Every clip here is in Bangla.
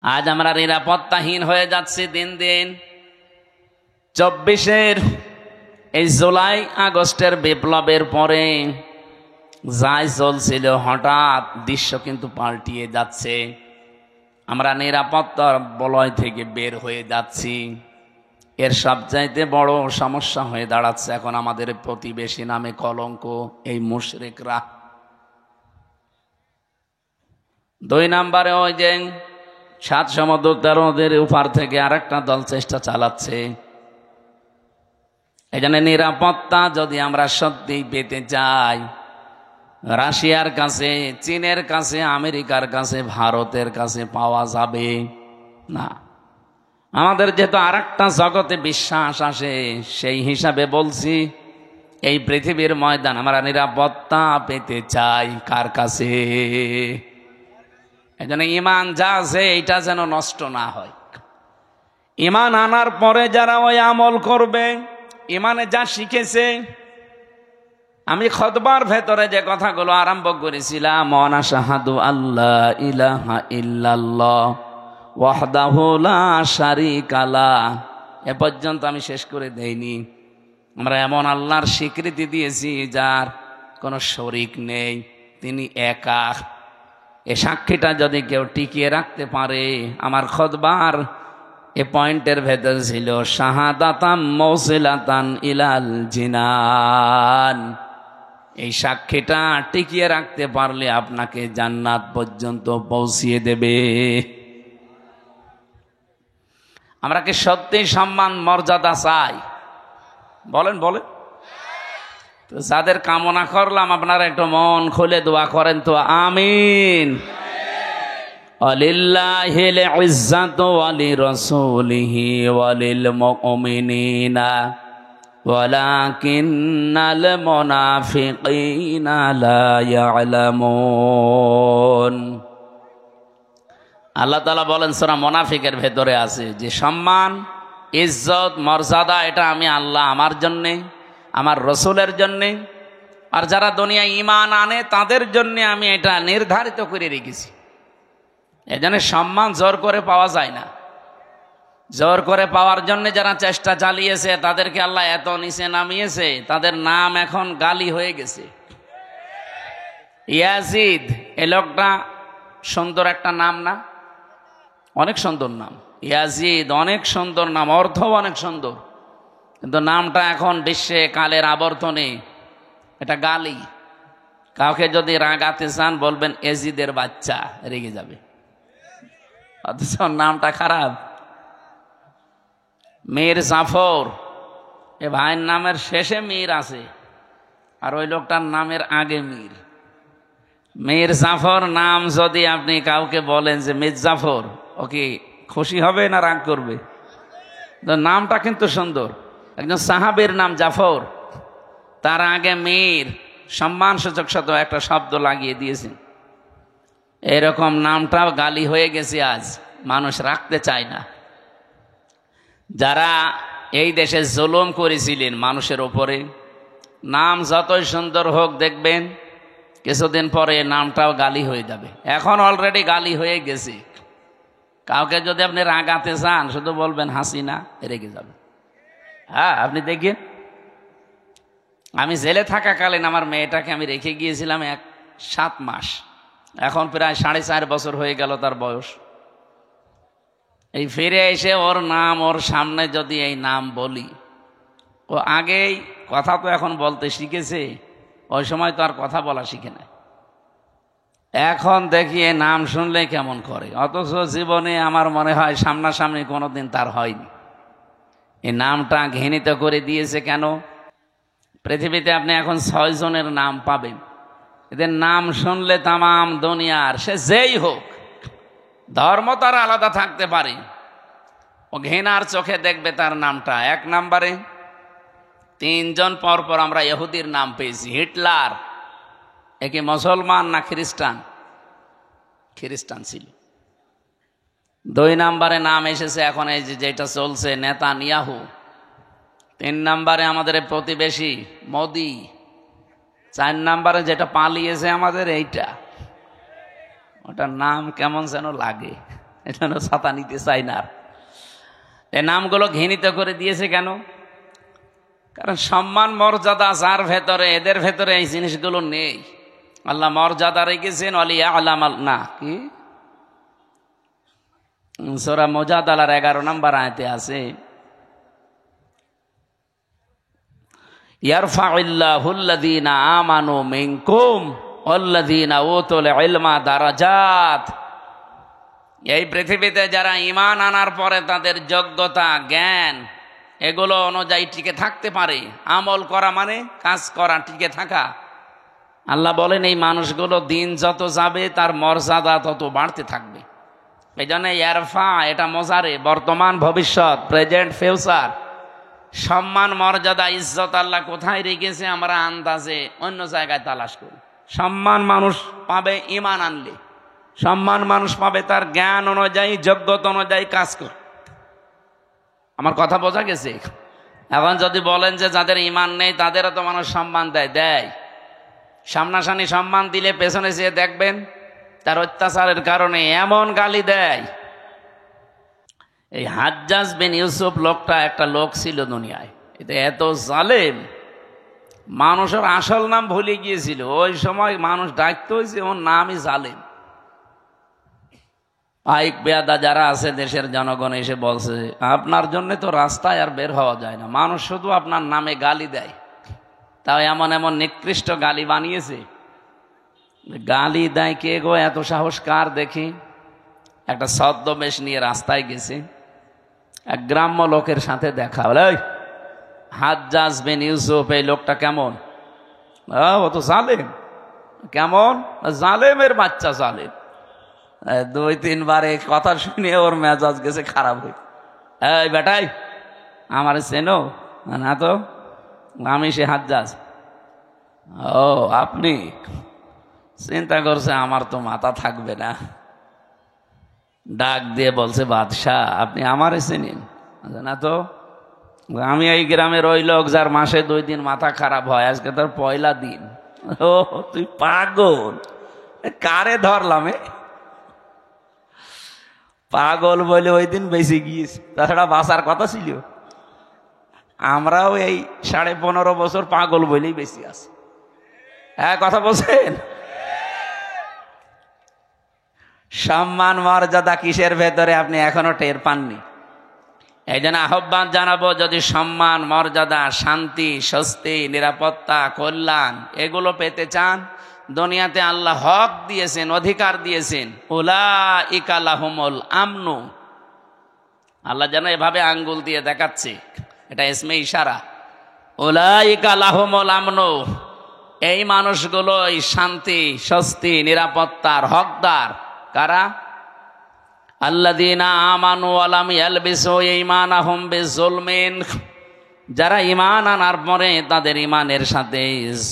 আজ আমরা নিরাপত্তাহীন হয়ে যাচ্ছি দিন দিন। 24-এর এই জুলাই আগস্টের বিপ্লবের পরে যাই চলছিল হঠাৎ দৃশ্য কিন্তু পাল্টিয়ে যাচ্ছে। আমরা নিরাপত্তার বলয় থেকে বের হয়ে যাচ্ছি। এর সবচাইতে বড় সমস্যা হয়ে দাঁড়াচ্ছে এখন আমাদের প্রতিবেশী নামে কলঙ্ক এই মুশরিকরা। 2 নম্বরে ওই যে 7 সমুদ্র 13 নদীর উপার থেকে আরেকটা দল চেষ্টা চালাচ্ছে। এই জন্য নিরাপত্তা যদি আমরা সত্যি পেতে চাই, রাশিয়ার কাছে, চীনের কাছে, আমেরিকার কাছে, ভারতের কাছে পাওয়া যাবে না। আমাদের যেহেতু আরেকটা জগতে বিশ্বাস আসে, সেই হিসাবে বলছি এই পৃথিবীর ময়দান আমরা নিরাপত্তা পেতে চাই কার কাছে? এই জন্য ইমান যা আছে এইটা যেন নষ্ট না হয়। ইমান আনার পরে যারা ওই আমল করবে, ইমানে যা শিখেছে, আমি খুতবার ভেতরে যে কথাগুলো আরম্ভ করেছিলাম, ওয়ানা শাহাদু আল্লাহ ইলাহা ইল্লাল্লাহ ওয়াহদাহু লা শারীকা লাহ, এ পর্যন্ত আমি শেষ করে দেইনি। আমরা এমন আল্লাহর স্বীকৃতি দিয়েছি যার কোনো শরীক নেই, তিনি একা। এ সাক্ষীটা যদি কেউ টিকিয়ে রাখতে পারে, আমার খুতবার এ পয়েন্টের ভেতর ছিল শাহাদাতাম মৌসিলাতান ইলাল জিনান, এই সাক্ষীটা টিকিয়ে রাখতে পারলে আপনাকে জান্নাত পর্যন্ত পৌঁছিয়ে দেবে। আমরা কি সত্যি সম্মান মর্যাদা চাই? বলেন বলেন। তো যাদের কামনা করলাম আপনারা একটু মন খুলে দোয়া করেন তো আমিন। ওয়ালিল্লাহিল ইজ্জাতু ওয়ালিরাসূলিহি ওয়ালিল মুমিনিনা ওয়ালাকিন্নাল মুনাফিকিনা লা ইয়ালামুন। আল্লাহ তাআলা বলেন সূরা মুনাফিকের ভেতরে আছে যে সম্মান, ইজ্জত, মর্যাদা এটা আমি আল্লাহ আমার জন্যে, আমার রসুলের জন্যে, আর যারা দুনিয়ায় ঈমান আনে তাদের জন্যে আমি এটা নির্ধারিত করে রেখেছি। এজন্য সম্মান জোর করে পাওয়া যায় না। জোর করে পাওয়ার জন্য যারা চেষ্টা চালিয়েছে তাদেরকে আল্লাহ এত নিচে নামিয়েছে, তাদের নাম এখন গালি হয়ে গেছে। ইয়াজিদ, এ লোকটা সুন্দর একটা নাম না? অনেক সুন্দর নাম ইয়াজিদ, অনেক সুন্দর নাম, অর্থও অনেক সুন্দর, কিন্তু নামটা এখন বিশ্বে কালের আবর্তনে এটা গালি। কাউকে যদি রাগাতে চান বলবেন এজিদের বাচ্চা, রেগে যাবে, অথচ নামটা খারাপ। মীর জাফর, এ ভাইয়ের নামের শেষে মীর আছে, আর ওই লোকটার নামের আগে মীর। মীর জাফর নাম যদি আপনি কাউকে বলেন যে মীর জাফর, ও কি খুশি হবে না রাগ করবে? তো নামটা কিন্তু সুন্দর। একজন সাহাবীর নাম জাফর, তার আগে মীর, সম্মানসূচক শব্দ একটা শব্দ লাগিয়ে দিয়েছেন। এরকম নামটাও গালি হয়ে গেছে, আজ মানুষ রাখতে চায় না। যারা এই দেশে জুলুম করেছিলেন মানুষের ওপরে, নাম যতই সুন্দর হোক দেখবেন কিছুদিন পরে নামটাও গালি হয়ে যাবে। এখন অলরেডি গালি হয়ে গেছে। কাউকে যদি আপনি রাগাতে চান শুধু বলবেন হাসিনা, রেগে যাবে। হ্যাঁ, আপনি দেখেন, আমি জেলে থাকাকালীন আমার মেয়েটাকে আমি রেখে গিয়েছিলাম 7 মাস, এখন প্রায় 4.5 বছর হয়ে গেল তার বয়স। এই ফিরে এসে ওর নাম, ওর সামনে যদি এই নাম বলি, ও আগেই কথা তো এখন বলতে শিখেছে, ওই সময় তো আর কথা বলা শিখে না। এখন দেখি এই নাম শুনলে কেমন করে, অথচ জীবনে আমার মনে হয় সামনাসামনি কোনোদিন তার হয়নি। এই নামটা ঘৃণিত করে দিয়েছে কেন? পৃথিবীতে আপনি এখন 6 জনের নাম পাবেন, এদের নাম শুনলে তামাম দুনিয়ার, সে যেই হোক, ধর্ম তার আলাদা থাকতে পারে, ও ঘৃণার চোখে দেখবে তার নামটা। 1 নম্বরে 3 জন পরপর আমরা ইহুদির নাম পেয়েছি। হিটলার, একে মুসলমান না খ্রিস্টান? খ্রিস্টান ছিল। 2 নম্বরে নাম এসেছে এখন এই যেটা চলছে নেতানিয়াহু। 3 নম্বরে আমাদের প্রতিবেশী মোদি। 4 নম্বরে যেটা পালিয়েছে আমাদের এইটা, ওটার নাম কেমন যেন লাগে। এটা ছাতা নিতে চাই না। এই নামগুলো ঘৃণিত করে দিয়েছে কেন? কারণ সম্মান মর্যাদা যার ভেতরে, এদের ভেতরে এই জিনিসগুলো নেই। আল্লাহ মর্যাদা রেখেছেন অলিয়া আলাম না কি সূরা মুজাদালার 11 নম্বর আয়াতে আছে, ইয়ারফাউল্লাহুল্লাযীনা আমানু মিনকুম ওয়াল্লাযীনা উতুল ইলমা দারাজাত। এই পৃথিবীতে যারা ঈমান আনার পরে তাদের যোগ্যতা, জ্ঞান এগুলো অনুযায়ী টিকে থাকতে পারে, আমল করা মানে কাজ করা, টিকে থাকা, আল্লাহ বলেন এই মানুষগুলো দিন যত যাবে তার মর্যাদা তত বাড়তে থাকবে। এই জন্য ইয়ারফা এটা মজারে, বর্তমান ভবিষ্যৎ, প্রেজেন্ট ফিউচার। সম্মান মর্যাদা ইজ্জত আল্লাহ কোথায় রেখেছে আমরা আন্দাজে অন্য জায়গায় তালাশ করি। সম্মান মানুষ পাবে ঈমান আনলে, সম্মান মানুষ পাবে তার জ্ঞান অনুযায়ী, যোগ্যতা অনুযায়ী কাজ করে। আমার কথা বোঝা গেছে? এখন যদি বলেন যে যাদের ঈমান নেই তাদেরও তো মানুষ সম্মান দেয়, সামনাসামনি সম্মান দিলে পেছনে যেয়ে দেখবেন তার অত্যাচারের কারণে এমন গালি দেয়। এই হাজ্জাজ বিন ইউসুফ লোকটা একটা লোক ছিল দুনিয়ায়, এটা এত জালেম, মানুষের আসল নাম ভুলে গিয়েছিল। ওই সময় মানুষ ডাকতে হয়েছে ওর নামই জালেম। পাইক বেয়াদা যারা আছে দেশের জনগণ এসে বলছে আপনার জন্য তো রাস্তায় আর বের হওয়া যায় না, মানুষ শুধু আপনার নামে গালি দেয়। তাও এমন এমন নিকৃষ্ট গালি বানিয়েছে। গালি দেয় কে গো, এত সাহস কার দেখি? একটা ছদ্মবেশ নিয়ে রাস্তায় গেছে, এক গ্রাম্য লোকের সাথে দেখা হলো। হাজ্জাজ বিন ইউসুফ এই লোকটা কেমন? ও তো জালেম। কেমন? জালেমের বাচ্চা জালেম। 2-3 বার এই কথা শুনে ওর মেজাজ গেছে খারাপ হয়ে। এই বেটাই আমার চেনো না? তো আমি সে হাজ্জাজ। ও আপনি? চিন্তা করছে আমার তো মাথা থাকবে না, ডাক দিয়ে বলছে বাদশাহ আপনি আমারে চেনেন না? তো আমি এই গ্রামের ওই লোক যার মাসে 2 দিন মাথা খারাপ হয়, আজকে তোর পয়লা দিন। ও তুই পাগল? কারে ধরলাম? পাগল বলে ওই দিন বেঁচে গিয়েছি, তাছাড়া বাঁচার কথা ছিল। আমরাও এই 15.5 বছর পাগল বলেই বেশি আছি। হ্যাঁ কথা বলছেন? সম্মান মর্যাদা কিসের ভেতরে আপনি এখনো টের পাননি। এই জন্য আহ্বান জানাবো, যদি সম্মান মর্যাদা, শান্তি, স্বস্তি, নিরাপত্তা, কল্যাণ এগুলো পেতে চান, দুনিয়াতে আল্লাহ হক দিয়েছেন, অধিকার দিয়েছেন। উলাইকা লাহুমুল আমনু। আল্লাহ যেন এভাবে আঙ্গুল দিয়ে দেখাচ্ছে, এটা ইসমে ইশারা। উলাইকা লাহুমুল আমনু, এই মানুষগুলোই শান্তি, স্বস্তি, নিরাপত্তার হকদার। কারা? আল্লাযীনা আমানু ওয়া লাম ইয়ালবিসু ঈমানাহুম বিযুলমিন, যারা ঈমান আনার পরে তাদের ঈমানের সাথে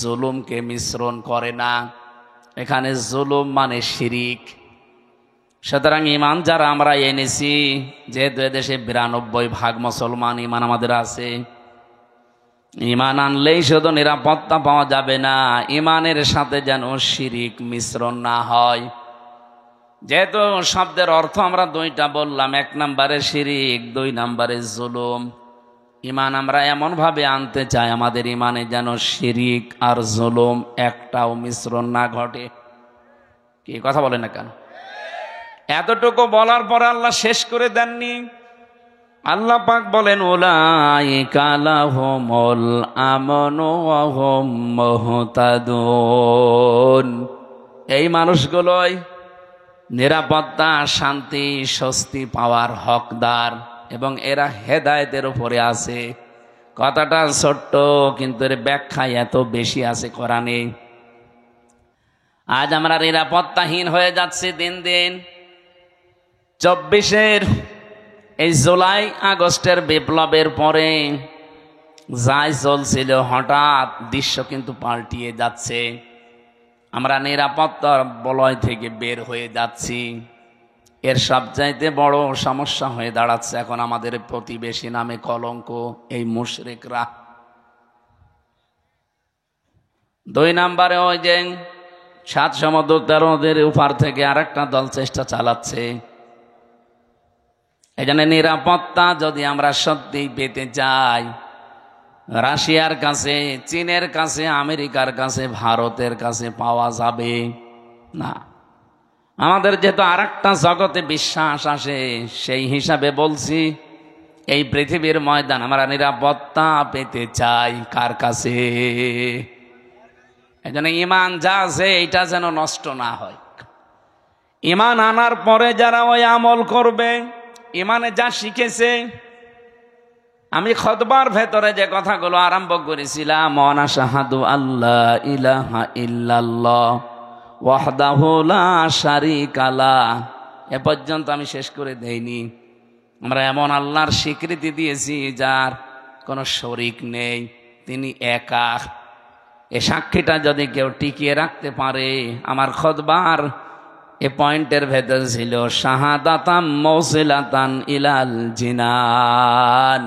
জুলুমকে মিশ্রণ করে না। এখানে জুলুম মানে শিরিক। সুতরাং ঈমান যারা আমরা এনেছি, যেহেতু এদেশে 92% মুসলমান ঈমান আমাদের আছে, ঈমান আনলেই শুধু নিরাপত্তা পাওয়া যাবে না, ঈমানের সাথে যেন শিরিক মিশ্রণ না হয়। যেহেতু শব্দের অর্থ আমরা 2টা বললাম, 1 নম্বরে শিরিক, 2 নম্বরে জুলুম। ঈমান আমরা এমনভাবে আনতে চাই আমাদের ঈমানে যেন শিরিক আর জুলুম একটাও মিশ্রণ না ঘটে। কি কথা বলে না কেন? এতটুকু বলার পরে আল্লাহ শেষ করে দেননি। আল্লাহ পাক বলেন উলাইকা লাহুমুল আমনু ওয়া হুম মুহতাদুন, এই মানুষগুলোই নিরাপত্তা, শান্তি, স্বস্তি পাওয়ার হকদার এবং এরা হেদায়েতের উপরে আছে। কথাটা ছোট্ট, কিন্তু এর ব্যাখ্যা এত বেশি আছে কোরআনে। আজ আমরা নিরাপত্তাহীন হয়ে যাচ্ছি দিন দিন। 24-এর এই জুলাই আগস্টের বিপ্লবের পরে যাই চলছিল, হঠাৎ দৃশ্য কিন্তু পাল্টিয়ে যাচ্ছে। আমরা নিরাপত্তার বলয় থেকে বের হয়ে যাচ্ছি। এর সবচাইতে বড় সমস্যা হয়ে দাঁড়াচ্ছে এখন আমাদের প্রতিবেশী নামে কলঙ্ক, এই মুশরিকরা। 2 নম্বরে ওই যে 7 সমুদ্র 13 নদীর উপার থেকে আরেকটা দল চেষ্টা চালাচ্ছে। এই জন্য নিরাপত্তা যদি আমরা সত্যি পেতে চাই, রাশিয়ার কাছে, চীনের কাছে, আমেরিকার কাছে, ভারতের কাছে পাওয়া যাবে না। আমাদের যেহেতু আর একটা জগতে বিশ্বাস আসে, সেই হিসাবে বলছি, এই পৃথিবীর ময়দান আমরা নিরাপত্তা পেতে চাই কার কাছে? এই জন্য ইমান যা আছে এইটা যেন নষ্ট না হয়। ইমান আনার পরে যারা ওই আমল করবে, ইমানে যা শিখেছে, আমি খুতবার ভেতরে যে কথাগুলো আরম্ভ করেছিলাম, ওয়া শাহাদু আল্লাহ ইলাহা ইল্লাল্লাহ ওয়াহদাহু লা শারীকা লাহ, এ পর্যন্ত আমি শেষ করে দেইনি। আমরা এমন আল্লাহর স্বীকৃতি দিয়েছি যার কোনো শরীক নেই, তিনি একা। এ সাক্ষীটা যদি কেউ টিকিয়ে রাখতে পারে, আমার খুতবার এ পয়েন্টের ভেতর ছিল শাহাদাতাম মৌসিলাতান ইলাল জিনান,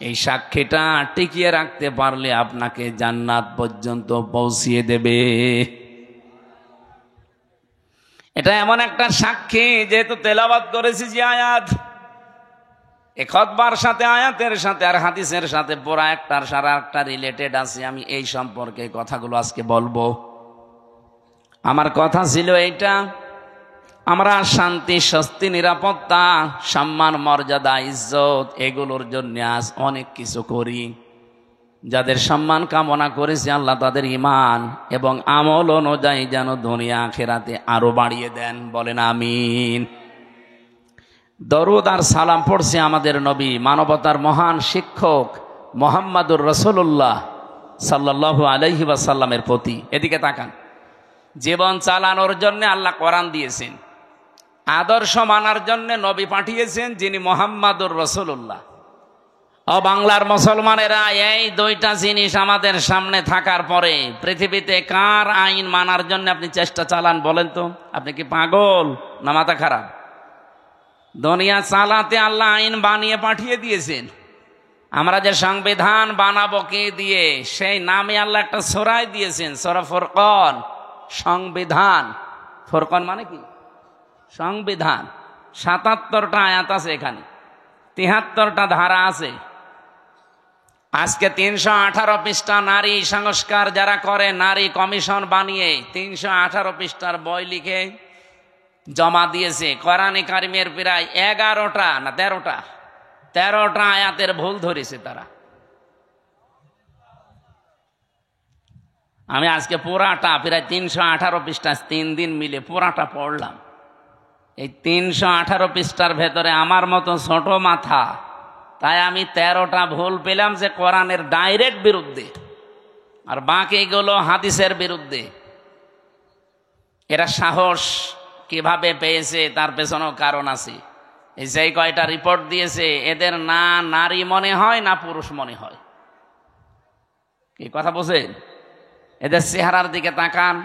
এই সাক্ষীটা টিকিয়ে রাখতে পারলে আপনাকে জান্নাত পর্যন্ত পৌঁছিয়ে দেবে। এটা এমন একটা সাক্ষী, যেহেতু তেলাওয়াত করেছি যে আয়াত, এ খুতবার সাথে, আয়াতের সাথে আর হাদিসের সাথে পুরা একটার সারা একটা রিলেটেড আছে। আমি এই সম্পর্কে কথাগুলো আজকে বলবো। আমার কথা ছিল এইটা, আমরা শান্তি, স্বস্তি, নিরাপত্তা, সম্মান, মর্যাদা, ইজ্জত এগুলোর জন্য আজ অনেক কিছু করি। যাদের সম্মান কামনা করেছে আল্লাহ তাদের ঈমান এবং আমল অনুযায়ী যেন দুনিয়া আখিরাতে আরো বাড়িয়ে দেন, বলেন আমিন। দরুদ আর সালাম পড়ছে আমাদের নবী, মানবতার মহান শিক্ষক মুহাম্মাদুর রাসূলুল্লাহ সাল্লাল্লাহু আলাইহি ওয়াসাল্লামের প্রতি। এদিকে তাকান, জীবন চালানোর জন্য আল্লাহ কোরআন দিয়েছেন, আদর্শ মানার জন্য নবী পাঠিয়েছেন যিনি মুহাম্মাদুর রাসূলুল্লাহ। ও বাংলার মুসলমানেরা, এই দুইটা জিনিস আমাদের সামনে থাকার পরে পৃথিবীতে কার আইন মানার জন্য আপনি চেষ্টা চালান বলেন তো? আপনি কি পাগল না মাথা খারাপ? দুনিয়া চালাতে আল্লাহ আইন বানিয়ে পাঠিয়ে দিয়েছেন। আমরা যে সংবিধান বানাবো কে দিয়ে, সেই নামে আল্লাহ একটা সূরা দিয়েছেন, সূরা ফুরকান। সংবিধান, ফুরকান মানে কি? সংবিধান। ৭৭টা আয়াত আছে এখানে, ৭৩টা ধারা আছে। আজকে ৩১৮ পৃষ্ঠা নারী সংস্কার যারা করে, নারী কমিশন বানিয়ে ৩১৮ পৃষ্ঠার বই লিখে জমা দিয়েছে। কোরআনে কারিমের প্রায় ১১টা না ১৩টা আয়াতের ভুল ধরেছে তারা। আমি আজকে পুরাটা প্রায় ৩১৮ পৃষ্ঠা ৩ দিন মিলে পুরাটা পড়লাম। এই ৩১৮ পৃষ্ঠার ভেতরে আমার মতো ছোট মাথা, তাই আমি ১৩টা ভুল পেলাম যে কোরআনের ডাইরেক্ট বিরুদ্ধে, আর বাকিগুলো হাদিসের বিরুদ্ধে। এরা সাহস কিভাবে পেয়েছে তার পেছনেও কারণ আছে। এই যে কয়টা রিপোর্ট দিয়েছে, এদের না নারী মনে হয় না পুরুষ মনে হয়। কি কথা বলছেন? এদের চেহারার দিকে তাকান।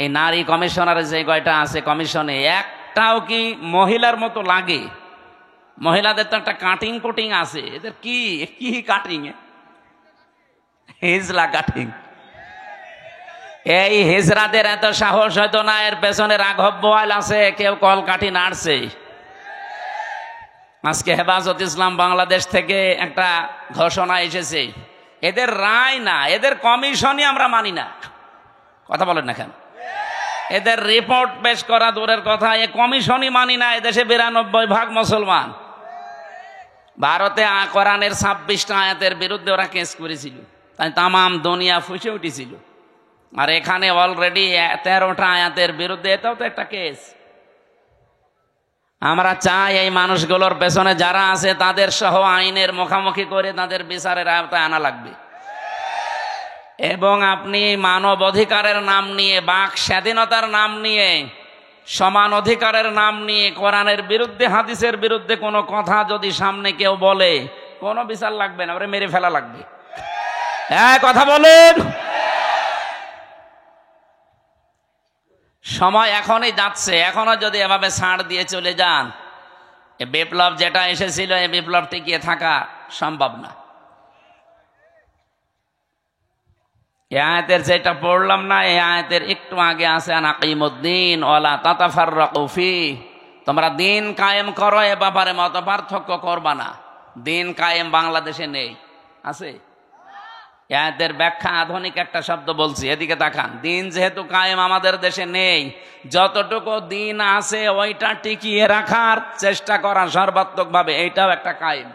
এই নারী কমিশনার যে কয়টা আছে কমিশনে, একটাও কি মহিলার মতো লাগে? মহিলাদের তো একটা কাটিং কুটিং আছে, এদের কি কি কাটিং? হিজলা কাটিং। এই হিজরাদের এত সাহস হয়তো না, এর পেছনে রাঘব বোয়াল আছে, কেউ কল কাঠি নাড়ছে। আজকে হেফাজত ইসলাম বাংলাদেশ থেকে একটা ঘোষণা এসেছে, এদের রায় না, এদের কমিশনই আমরা মানি না। কথা বলেন না কেন? এদের রিপোর্ট পেশ করা দূরের কথা, এ কমিশনই মানি না। এদেশে ৯২% মুসলমান। ভারতে কোরআনের ২৬টা আয়াতের বিরুদ্ধে ওরা কেস করেছিল, তাই তামাম দুনিয়া ফুসে উঠেছিল। আর এখানে অলরেডি ১৩টা আয়াতের বিরুদ্ধে, এটাও তো একটা কেস। আমরা চাই এই মানুষগুলোর পেছনে যারা আছে তাদের সহ আইনের মুখোমুখি করে তাদের বিচারের আওতায় আনা লাগবে। এবং আপনি মানব অধিকারের নাম নিয়ে, বাক স্বাধীনতার নাম নিয়ে, সমান অধিকারের নাম নিয়ে কোরআনের বিরুদ্ধে, হাদিসের বিরুদ্ধে কোনো কথা যদি সামনে কেউ বলে, কোনো বিচার লাগবে না, ওরে মেরে ফেলা লাগবে। কথা বলুন। সময় এখনই যাচ্ছে, এখনো যদি এভাবে ছাড় দিয়ে চলে যান, এ বিপ্লব যেটা এসেছিল, এই বিপ্লব টিকিয়ে থাকা সম্ভব না। এই আয়াতের যেটা পড়লাম না, এই আয়াতের একটু আগে আছে, আনাকিমুদ্দিন ওয়ালা তাতাফাররাকু ফি, তোমরা দিন কায়েম করো, এ ব্যাপারে মত পার্থক্য করবা না। দিন কায়েম বাংলাদেশে নেই, আছে? এদের ব্যাখ্যা আধুনিক একটা শব্দ বলছি, এদিকে তাকান। দিন যেহেতু কায়েম আমাদের দেশে নেই, যতটুকু দিন আছে ওইটা টিকিয়ে রাখার চেষ্টা করা সর্বাত্মকভাবে, এইটাও একটা কায়েম।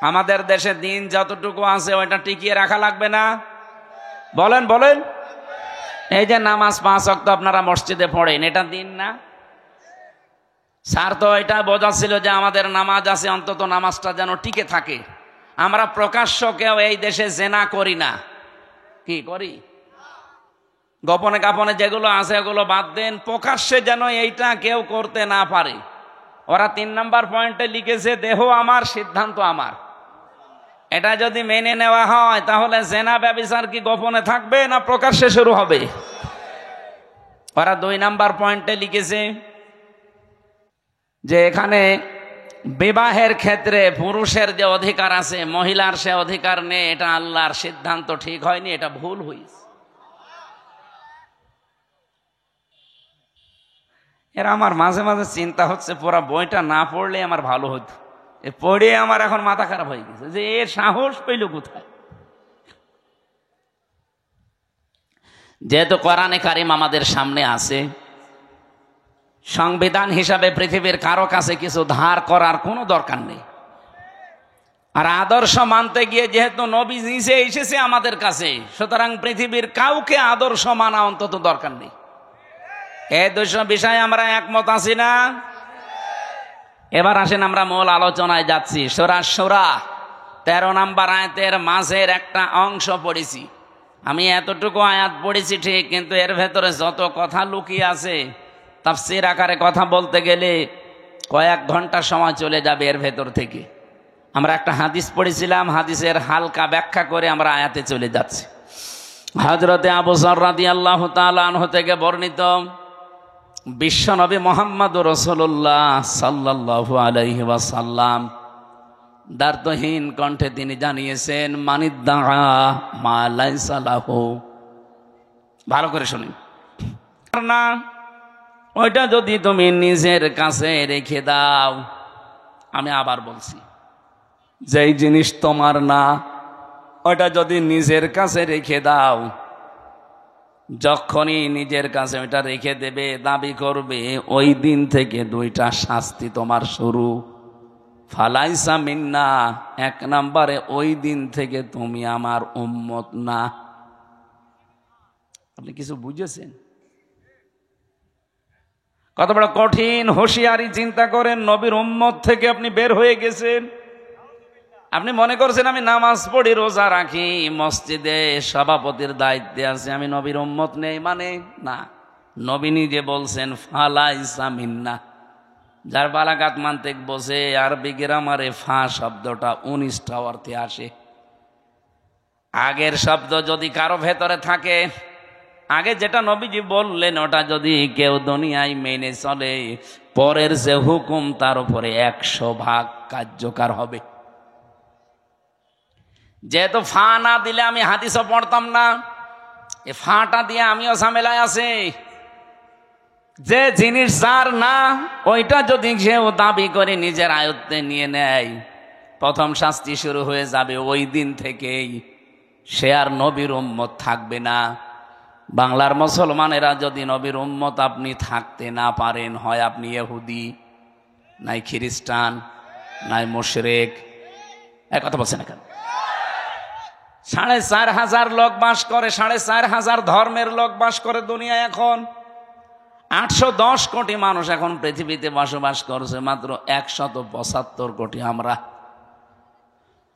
আমাদের দেশে দিন যতটুকু আছে ওইটা টিকিয়ে রাখা লাগবে না? বলেন বলেন। এই যে নামাজ 5 ওয়াক্ত আপনারা মসজিদে পড়েন, এটা দিন না? স্যার তো এটা বোঝাচ্ছিল যে আমাদের নামাজ আছে, অন্তত নামাজটা যেন টিকে থাকে। আমরা প্রকাশ্য কেউ এই দেশে জেনা করি না। কি করি? গোপনে কাপনে যেগুলো আছে এগুলো বাদ দেন, প্রকাশ্যে যেন এইটা কেউ করতে না পারে। ওরা 3 নম্বর পয়েন্টে লিখেছে, দেহ আমার, সিদ্ধান্ত আমার। এটা যদি মেনে নেওয়া হয় তাহলে জেনা ব্যভিচার কি গোপনে থাকবে না প্রকাশ্যে শুরু হবে? ওরা 2 নম্বর পয়েন্টে লিখেছে যে এখানে বিবাহের ক্ষেত্রে পুরুষের যে অধিকার আছে মহিলার সে অধিকার নেই। এটা আল্লাহর সিদ্ধান্ত ঠিক হয়নি, এটা ভুল হয়েছে। এরা আমার মাঝে মাঝে চিন্তা হচ্ছে পুরা বইটা না পড়লে আমার ভালো হতো। পড়ে আমার এখন মাথা খারাপ হয়ে গেছে যে এর সাহস পেল কোথায়। যেহেতু কোরআনে কারিম আমাদের সামনে আছে, সংবিধান হিসাবে পৃথিবীর কারো কাছে কিছু ধার করার কোনো দরকার নেই। আর আদর্শ মানতে গিয়ে যেহেতু নবী নিজে এসেছে আমাদের কাছে, সুতরাং পৃথিবীর কাউকে আদর্শ মানা অন্তত দরকার নেই। এই 2 বিষয়ে আমরা একমত আছি না? এবার আসেন আমরা মূল আলোচনায় যাচ্ছি। সূরা শূরা 13 নম্বর আয়াতের মাঝের একটা অংশ পড়েছি। আমি এতটুকু আয়াত পড়েছি ঠিক, কিন্তু এর ভেতরে যত কথা লুকিয়ে আছে, তাফসীর আকারে কথা বলতে গেলে কয়েক ঘন্টা সময় চলে যাবে এর ভেতর থেকে। আমরা একটা হাদিস পড়েছিলাম, হাদিসের হালকা ব্যাখ্যা করে আমরা আয়াতে চলে যাচ্ছি। হযরতে আবু যর রাদিয়াল্লাহু তাআলা আনহু থেকে বর্ণিত, বিশ্বনবী মুহাম্মদুর রাসূলুল্লাহ সাল্লাল্লাহু আলাইহি ওয়াসাল্লাম দ্বার্থহীন কণ্ঠে তিনি জানিয়েছেন, মানিদ্দা মা লাইসা লাহু। ভালো করে শুনুন না, ওইটা যদি তুমি নিজের কাছে রেখে দাও, আমি আবার বলছি, যেই জিনিস তোমার না ওইটা যদি নিজের কাছে রেখে দাও, যখনই নিজের কাছে ওইটা রেখে দেবে, দাবি করবে, ওই দিন থেকে 2টা শাস্তি তোমার শুরু। ফালাইসা মিন্না, 1 নম্বরে ওই দিন থেকে তুমি আমার উম্মত না। আপনি কিছু বুঝেছেন? কত বড় কঠিন হুঁশিয়ারি চিন্তা করেন। নবীর উম্মত থেকে আপনি বের হয়ে গেছেন। আপনি মনে করছেন আমি নামাজ পড়ি, রোজা রাখি, মসজিদে সভাপতির দায়িত্বে আছে, আমি নবীর উম্মত নেই মানে না। নবী নিজে বলছেন ফালাইসা মিন্না। যার বালাগাত মানতেক বোঝে, আরবি গ্রামারে ফা শব্দটা 19টা অর্থে আসে। আগের শব্দ যদি কারো ভেতরে থাকে, আগে যেটা নবীজি বললেন ওটা যদি কেউ দুনিয়ায় মেনে চলে, পরের যে হুকুম তার উপরে 100 ভাগ কার্যকর হবে। যেহেতু ফা না দিলে আমি হাদিসও পড়তাম না, এ ফাটা দিয়ে আমিও ঝামেলায় আছি। যে জিনিস যার না, ওইটা যদি কেউ দাবি করে নিজের আয়ত্তে নিয়ে নেয়, প্রথম শাস্তি শুরু হয়ে যাবে ওই দিন থেকেই। সে আর নবীর উম্মত থাকবে না। বাংলার মুসলমানেরা যদি নবীর উম্মত আপনি থাকতে না পারেন, হয় আপনি ইহুদি, নাই খ্রিস্টান, নাই মুশরিক। এক কথা বলছেন না কেন? 4,500 লোক বাস করে, 4,500 ধর্মের লোক বাস করে দুনিয়ায়। এখন 810 কোটি মানুষ এখন পৃথিবীতে বসবাস করছে, মাত্র 175 কোটি আমরা।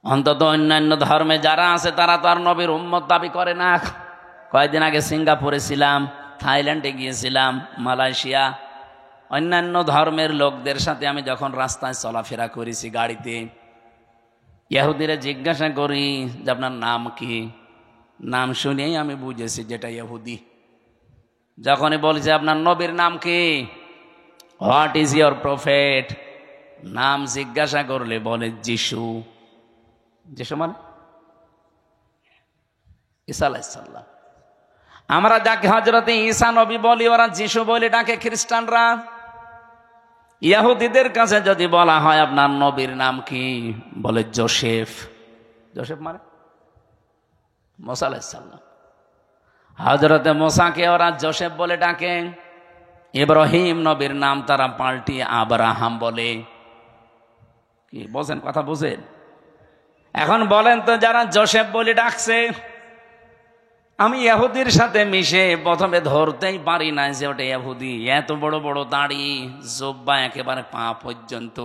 অন্তত অন্যান্য ধর্মে যারা আছে তারা তো আর নবীর উম্মত দাবি করে না। কয়েকদিন আগে সিঙ্গাপুরে ছিলাম, থাইল্যান্ডে গিয়েছিলাম, মালয়েশিয়া। অন্যান্য ধর্মের লোকদের সাথে আমি যখন রাস্তায় চলাফেরা করেছি গাড়িতে, ইহুদিরা জিজ্ঞাসা করি যে আপনার নাম কি? নাম শুনেই আমি বুঝেছি যেটা ইহুদি। যখনই বলছে আপনার নবীর নাম কি, হোয়াট ইজ ইয়োর প্রফেট, নাম জিজ্ঞাসা করলে বলে যিশু। যিশু মানে ঈসা আলাইহিস সালাম। আমরা যাকে হযরতে ঈসা নবী বলি, ওরা যিশু বলে ডাকে খ্রিস্টানরা। ইহুদিদের কাছে যদি বলা হয় আপনার নবীর নাম কি, বলে জোসেফ। জোসেফ মানে মুসা আলাইহিস সালাম। হযরতে মুসাকে ওরা জোসেফ বলে ডাকে। ইব্রাহিম নবীর নাম তারা পাল্টিয়ে আব্রাহাম বলে। কি বোঝেন, কথা বুঝেন? এখন বলেন তো, যারা জোসেফ বলে ডাকছে, আমি ইহুদির সাথে মিশে প্রথমে ধরতেই পারি না যে ওটা ইহুদি। এত বড় বড় দাড়ি, জুব্বা একেবারে পা পর্যন্ত,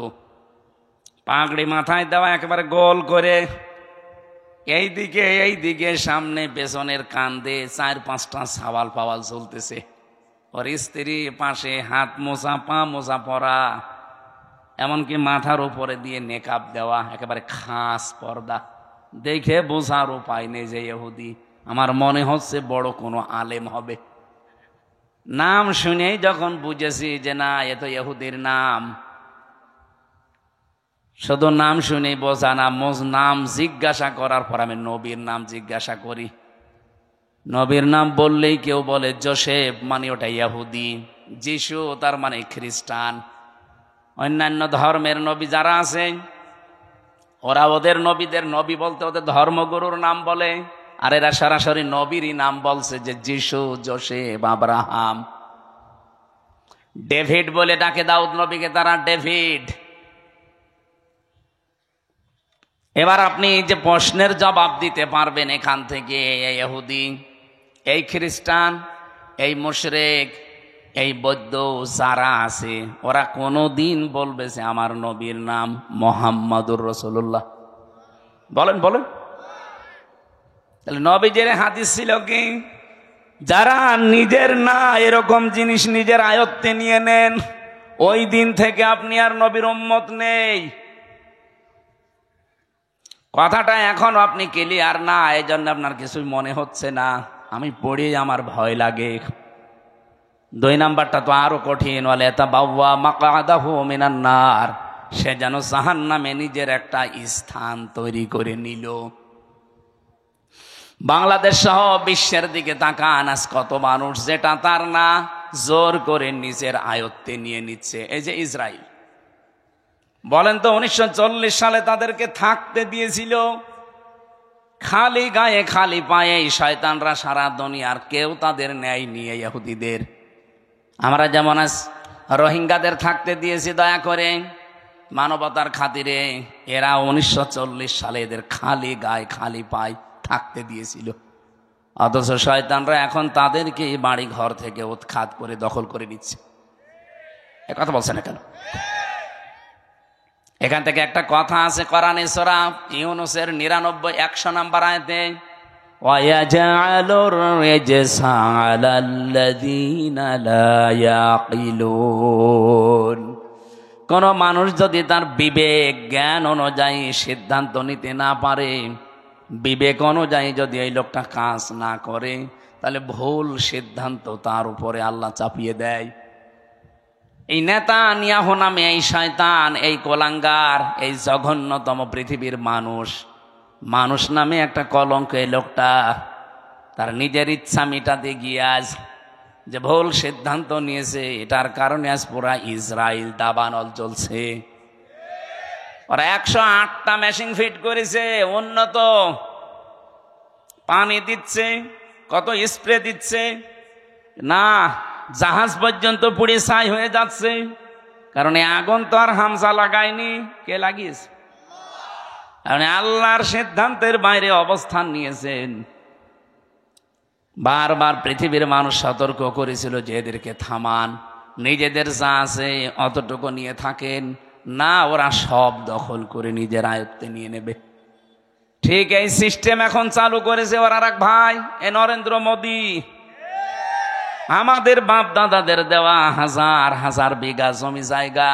পাগড়ি মাথায় দেওয়া একেবারে গোল করে, এইদিকে সামনে পেছনের কান্দে 4-5টা সাওয়াল পাওয়াল চলতেছে। ওর স্ত্রী পাশে, হাত মোছা পা মোছা পরা, এমনকি মাথার উপরে দিয়ে নেকাব দেওয়া, একেবারে খাস পর্দা। দেখে বোঝার উপায় নেই যে ইহুদি। আমার মনে হচ্ছে বড় কোনো আলেম হবে। নাম শুনেই যখন বুঝেছি যে না, এ তো ইহুদির নাম। শুধু নাম শুনেই বোঝা না, নাম জিজ্ঞাসা করার পর আমি নবীর নাম জিজ্ঞাসা করি। নবীর নাম বললেই কেউ বলে জোসেফ, মানে ওটা ইহুদি। যিশু তার মানে খ্রিস্টান। অন্যান্য ধর্মের নবী যারা আছে, ওরা ওদের নবীদের নবী বলতে ওদের ধর্মগুরুর নাম বলে, আর এরা সরাসরি নবীরই নাম বলছে, যে যিশু, জোসেফ, আব্রাহাম। ডেভিড বলে ডাকে দাউদ নবীকে তারা, ডেভিড। এবার আপনি যে প্রশ্নের জবাব দিতে পারবেন এখান থেকে, এই ইহুদি, এই খ্রিস্টান, এই মুশরিক, এই বৌদ্ধ যারা আছে, ওরা কোনোদিন বলবে যে আমার নবীর নাম মুহাম্মাদুর রাসূলুল্লাহ? বলেন বলেন। তাহলে নবীজির হাদিস ছিল কি, যারা নিজের না এরকম জিনিস নিজের আয়ত্তে নিয়ে নেন, ওই দিন থেকে আপনি আর নবীর উম্মত নেই। কথাটা এখন আপনি ক্লিয়ার না, এই জন্য আপনার কিছুই মনে হচ্ছে না। আমি পড়ি আমার ভয় লাগে। 2 নাম্বারটা তো আরো কঠিন, বলে তাবাওয়া মাকআদাহু মিনান নার, সে যেন জাহান্নামে নিজের একটা স্থান তৈরি করে নিল। বাংলাদেশ সহ বিশ্বের দিকে তাকান, আজ কত মানুষ যেটা তার না জোর করে নিজের আয়ত্তে নিয়ে নিচ্ছে। এই যে ইসরায়েল, বলেন তো 1940 সালে তাদেরকে থাকতে দিয়েছিল খালি গায়ে খালি পায়ে। শয়তানরা সারা দুনিয়ার কেউ তাদের ন্যায় নিয়ে ইহুদিদের। আমরা যেমন আজ রোহিঙ্গাদের থাকতে দিয়েছি দয়া করে, মানবতার খাতিরে, এরা 1940 সালে এদের খালি গায়ে খালি পায়ে থাকতে দিয়েছিল। অথচ শয়তানরা এখন তাদেরকে বাড়ি ঘর থেকে উৎখাত করে দখল করে নিচ্ছে। এ কথা বলছে না কেন? এখান থেকে একটা কথা আছে কোরআনে সূরা ইউনূসের 99-100 নম্বর আয়াতে, ওয়ায়াজআলুর রিজসা আলাল্লাযীনা লা ইয়াকিলুন। কোন মানুষ যদি তার বিবেক জ্ঞান অনুযায়ী সিদ্ধান্ত নিতে না পারে, বিবেক অনুযায়ী যদি এই লোকটা কাজ না করে, তাহলে ভুল সিদ্ধান্ত তার উপরে আল্লাহ চাপিয়ে দেয়। এই নেতানিয়াহু নামে এই শয়তান, এই কোলাঙ্গার, এই জঘন্যতম পৃথিবীর মানুষ নামে একটা কলঙ্ক। এই লোকটা তার নিজের ইচ্ছা মিটাতে গিয়ে আজ যে ভুল সিদ্ধান্ত নিয়েছে, এটার কারণে আজ পুরা ইসরায়েল দাবানল চলছে। ওরা 108টা মেশিন ফিট করেছে, উন্নত পানি দিচ্ছে, কত স্প্রে দিচ্ছে না, জাহাজ পর্যন্ত পুড়ে ছাই হয়ে যাচ্ছে। কারণ এই আগুন তো আর হামজা লাগায়নি, কে লাগিয়েছে? কারণ আল্লাহর সিদ্ধান্তের বাইরে অবস্থান নিয়েছেন। বারবার পৃথিবীর মানুষ সতর্ক করেছিল যে এদেরকে থামান, নিজেদের যা আছে অতটুকু নিয়ে থাকেন না, ওরা সব দখল করে নিজের আয়ত্তে নিয়ে নেবে। ঠিক এই সিস্টেম এখন চালু করেছে ওর আর এক ভাই, এ নরেন্দ্র মোদী। আমাদের বাপ দাদাদের দেওয়া হাজার হাজার বিঘা জমি জায়গা,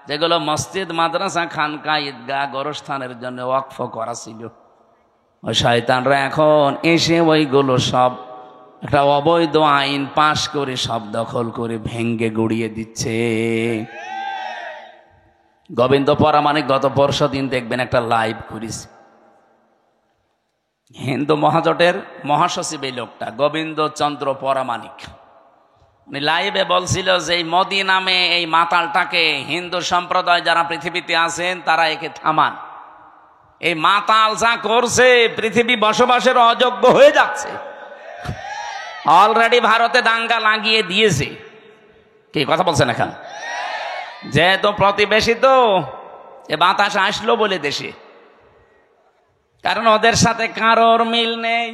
যেগুলো মসজিদ, মাদ্রাসা, খানকা, ঈদগাহ, গোরস্থানের জন্য ওয়াকফ করা ছিল, ওই শয়তানরা এখন এসে ওইগুলো সব একটা অবৈধ আইন পাশ করে সব দখল করে ভেঙ্গে গুড়িয়ে দিচ্ছে। গোবিন্দ পরামানিক গত পরশুদিন দেখবেন একটা লাইভ করেছে, হিন্দু মহাজোটের মহাসচিব এই লোকটা গোবিন্দ চন্দ্র পরামানিক। উনি লাইভে বলছিল যে এই মোদি নামে এই মাতালটাকে হিন্দু সম্প্রদায় যারা পৃথিবীতে আছেন তারা একে থামান। এই মাতাল যা করছে পৃথিবী বসবাসের অযোগ্য হয়ে যাচ্ছে। অলরেডি ভারতে দাঙ্গা লাগিয়ে দিয়েছে। কি কথা বলছেন এখন? যেহেতু প্রতিবেশী তো এ বাতাস আসলো বলে দেশে, কারণ ওদের সাথে কারোর মিল নেই।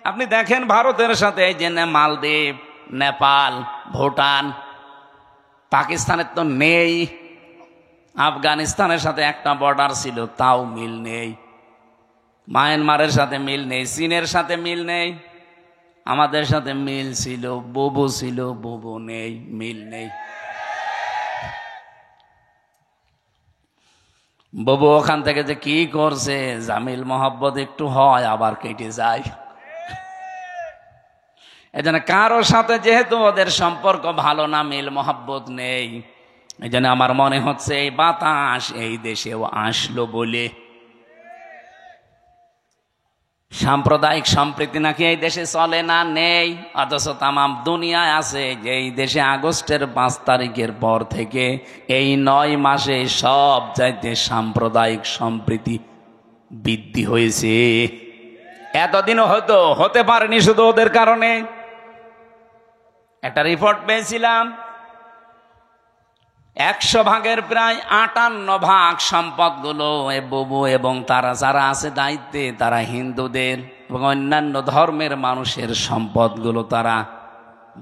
আপনি দেখেন ভারতের সাথে এই যে মালদ্বীপ, নেপাল, ভুটান, পাকিস্তানের তো নেই। আফগানিস্তানের সাথে একটা বর্ডার ছিল, তাও মিল নেই। মায়ানমারের সাথে মিল নেই, চীনের সাথে মিল নেই। আমাদের সাথে মিল ছিল, বুবু ছিল, বুবু নেই, মিল নেই। বুবু ওখান থেকে যে কি করছে, জামিল মোহাব্বত একটু হয় আবার কেটে যায়। এজন্য কারোর সাথে যেহেতু ওদের সম্পর্ক ভালো না, মিল মোহাব্বত নেই, এই জন্য আমার মনে হচ্ছে এই বাতাস এই দেশেও আসলো বলে। সাম্প্রদায়িক সম্প্রীতি নাকি এই দেশে চলে না, নেই। অথচ তামাম দুনিয়ায় আছে যে এই দেশে আগস্টের 5 তারিখের পর থেকে এই 9 মাসে সব চাইতে সাম্প্রদায়িক সম্প্রীতি বৃদ্ধি হয়েছে। এতদিনও হতে পারেনি শুধু ওদের কারণে। একটা রিপোর্ট পেয়েছিলাম, 100 ভাগের প্রায় 58 ভাগ সম্পদগুলো এ বুবু এবং তারা যারা আছে দায়িত্বে, তারা হিন্দুদের এবং অন্যান্য ধর্মের মানুষের সম্পদগুলো তারা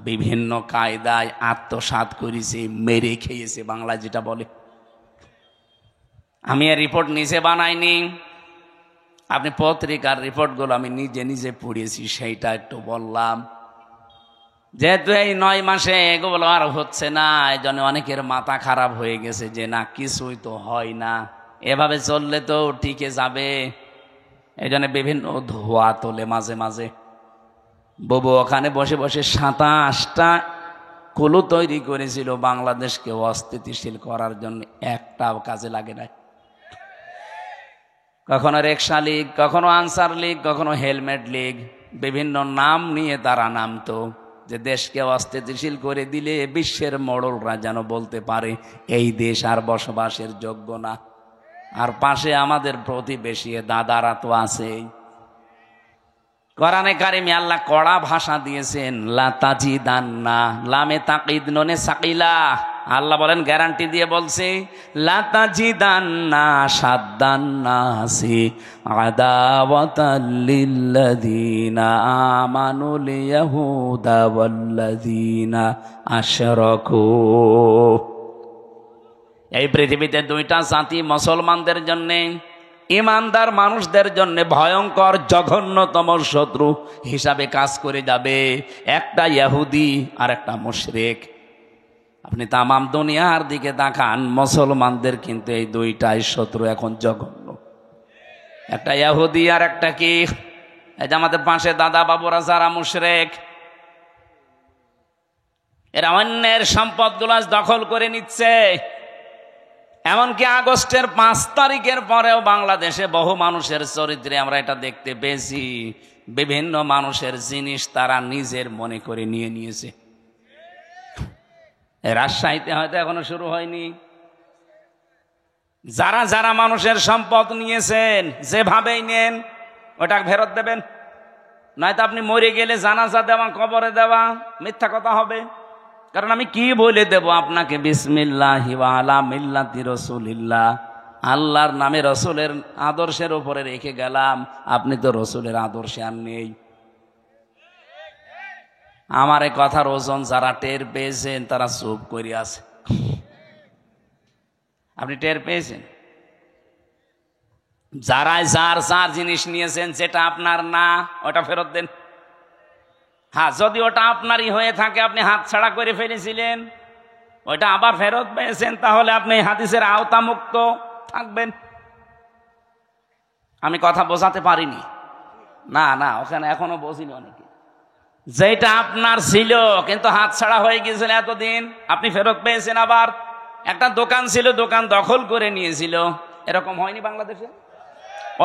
বিভিন্ন কায়দায় আত্মসাৎ করেছে, মেরে খেয়েছে, বাংলায় যেটা বলে। আমি এই রিপোর্ট নিজে বানাইনি, আপনি পত্রিকার রিপোর্টগুলো আমি নিজে নিজে পড়েছি, সেইটা একটু বললাম। যেহেতু এই 9 মাসে এগুলো আর হচ্ছে না, এই জন্য অনেকের মাথা খারাপ হয়ে গেছে যে না, কিছুই তো হয় না, এভাবে চললে তো টিকে যাবে। এই জন্য বিভিন্ন ধোয়া তোলে মাঝে মাঝে। বুবু ওখানে বসে বসে 27টা কুলু তৈরি করেছিল বাংলাদেশকে অস্থিতিশীল করার জন্য, একটাও কাজে লাগে না। কখনো রিকশা লীগ, কখনো আনসার লীগ, কখনো হেলমেট লীগ, বিভিন্ন নাম নিয়ে তারা নামতো যে দেশকে অস্থিতিশীল করে দিলে বিশ্বের মোড়লরা যেন বলতে পারে এই দেশ আর বসবাসের যোগ্য না। আর পাশে আমাদের প্রতিবেশী দাদারা তো আছেই। কোরআনে কারিমে আল্লাহ কড়া ভাষা দিয়েছেন, লা তাজিদান্না, লামে তাকিদ নুনে সাকিলা। আল্লাহ বলেন, গ্যারান্টি দিয়ে বলছে, লা তাজিদান্না সাদ্দান্নাসি আদাওয়াতাল লিল্লাযিনা আমানুল ইয়াহুদা ওয়াল্লাযিনা আশরাকু। এই পৃথিবীতে 2টা জাতি মুসলমানদের জন্য, ইমানদার মানুষদের জন্য ভয়ঙ্কর জঘন্যতম শত্রু হিসাবে কাজ করে যাবে। একটা ইহুদি আর একটা মুশরিক। আপনি তামাম দুনিয়ার দিকে তাকান, মুসলমানদের কিন্তু এই 2টাই শত্রু এখন জঘন্য। একটা ইহুদি আর একটা কি, এই যে আমাদের পাশে দাদা বাবুরা যারা মুশরিক, এরা অন্যের সম্পদগুলো দখল করে নিচ্ছে। এমনকি আগস্টের 5 তারিখের পরেও বাংলাদেশে বহু মানুষের চরিত্রে আমরা এটা দেখতে পেয়েছি, বিভিন্ন মানুষের জিনিস তারা নিজের মনে করে নিয়ে নিয়েছে। রাজশাহীতে হয়তো এখনো শুরু হয়নি। যারা যারা মানুষের সম্পদ নিয়েছেন, যেভাবেই নেন ওটা ফেরত দেবেন, নয়তো আপনি মরে গেলে জানাজা দেওয়া, কবরে দেওয়া মিথ্যা কথা হবে। কারণ আমি কি বলে দেব আপনাকে, বিসমিল্লাহি ওয়া আলা মিল্লাতি রাসূলিল্লাহ, আল্লাহর নামে রসুলের আদর্শের উপরে রেখে গেলাম, আপনি তো রসুলের আদর্শে আর নেই। আমার এই কথার ওজন যারা টের পেয়েছেন তারা চুপ করে আছে। আপনি টের পেয়েছেন? যারা যার যার জিনিস নিয়েছেন, যেটা আপনার না ওটা ফেরত দেন। হ্যাঁ, যদি ওটা আপনারই হয়ে থাকে, আপনি হাত ছাড়া করে ফেলেছিলেন, ওইটা আবার ফেরত পেয়েছেন, তাহলে আপনি হাদিসের আওতামুক্ত থাকবেন। আমি কথা বোঝাতে পারিনি? না না, ওখানে এখনো বসিনি অনেকে। যেটা আপনার ছিল কিন্তু হাত ছাড়া হয়ে গিয়েছিল এতদিন, আপনি ফেরত পেয়েছেন। আবার একটা দোকান ছিল, দোকান দখল করে নিয়েছিল, এরকম হয়নি বাংলাদেশে?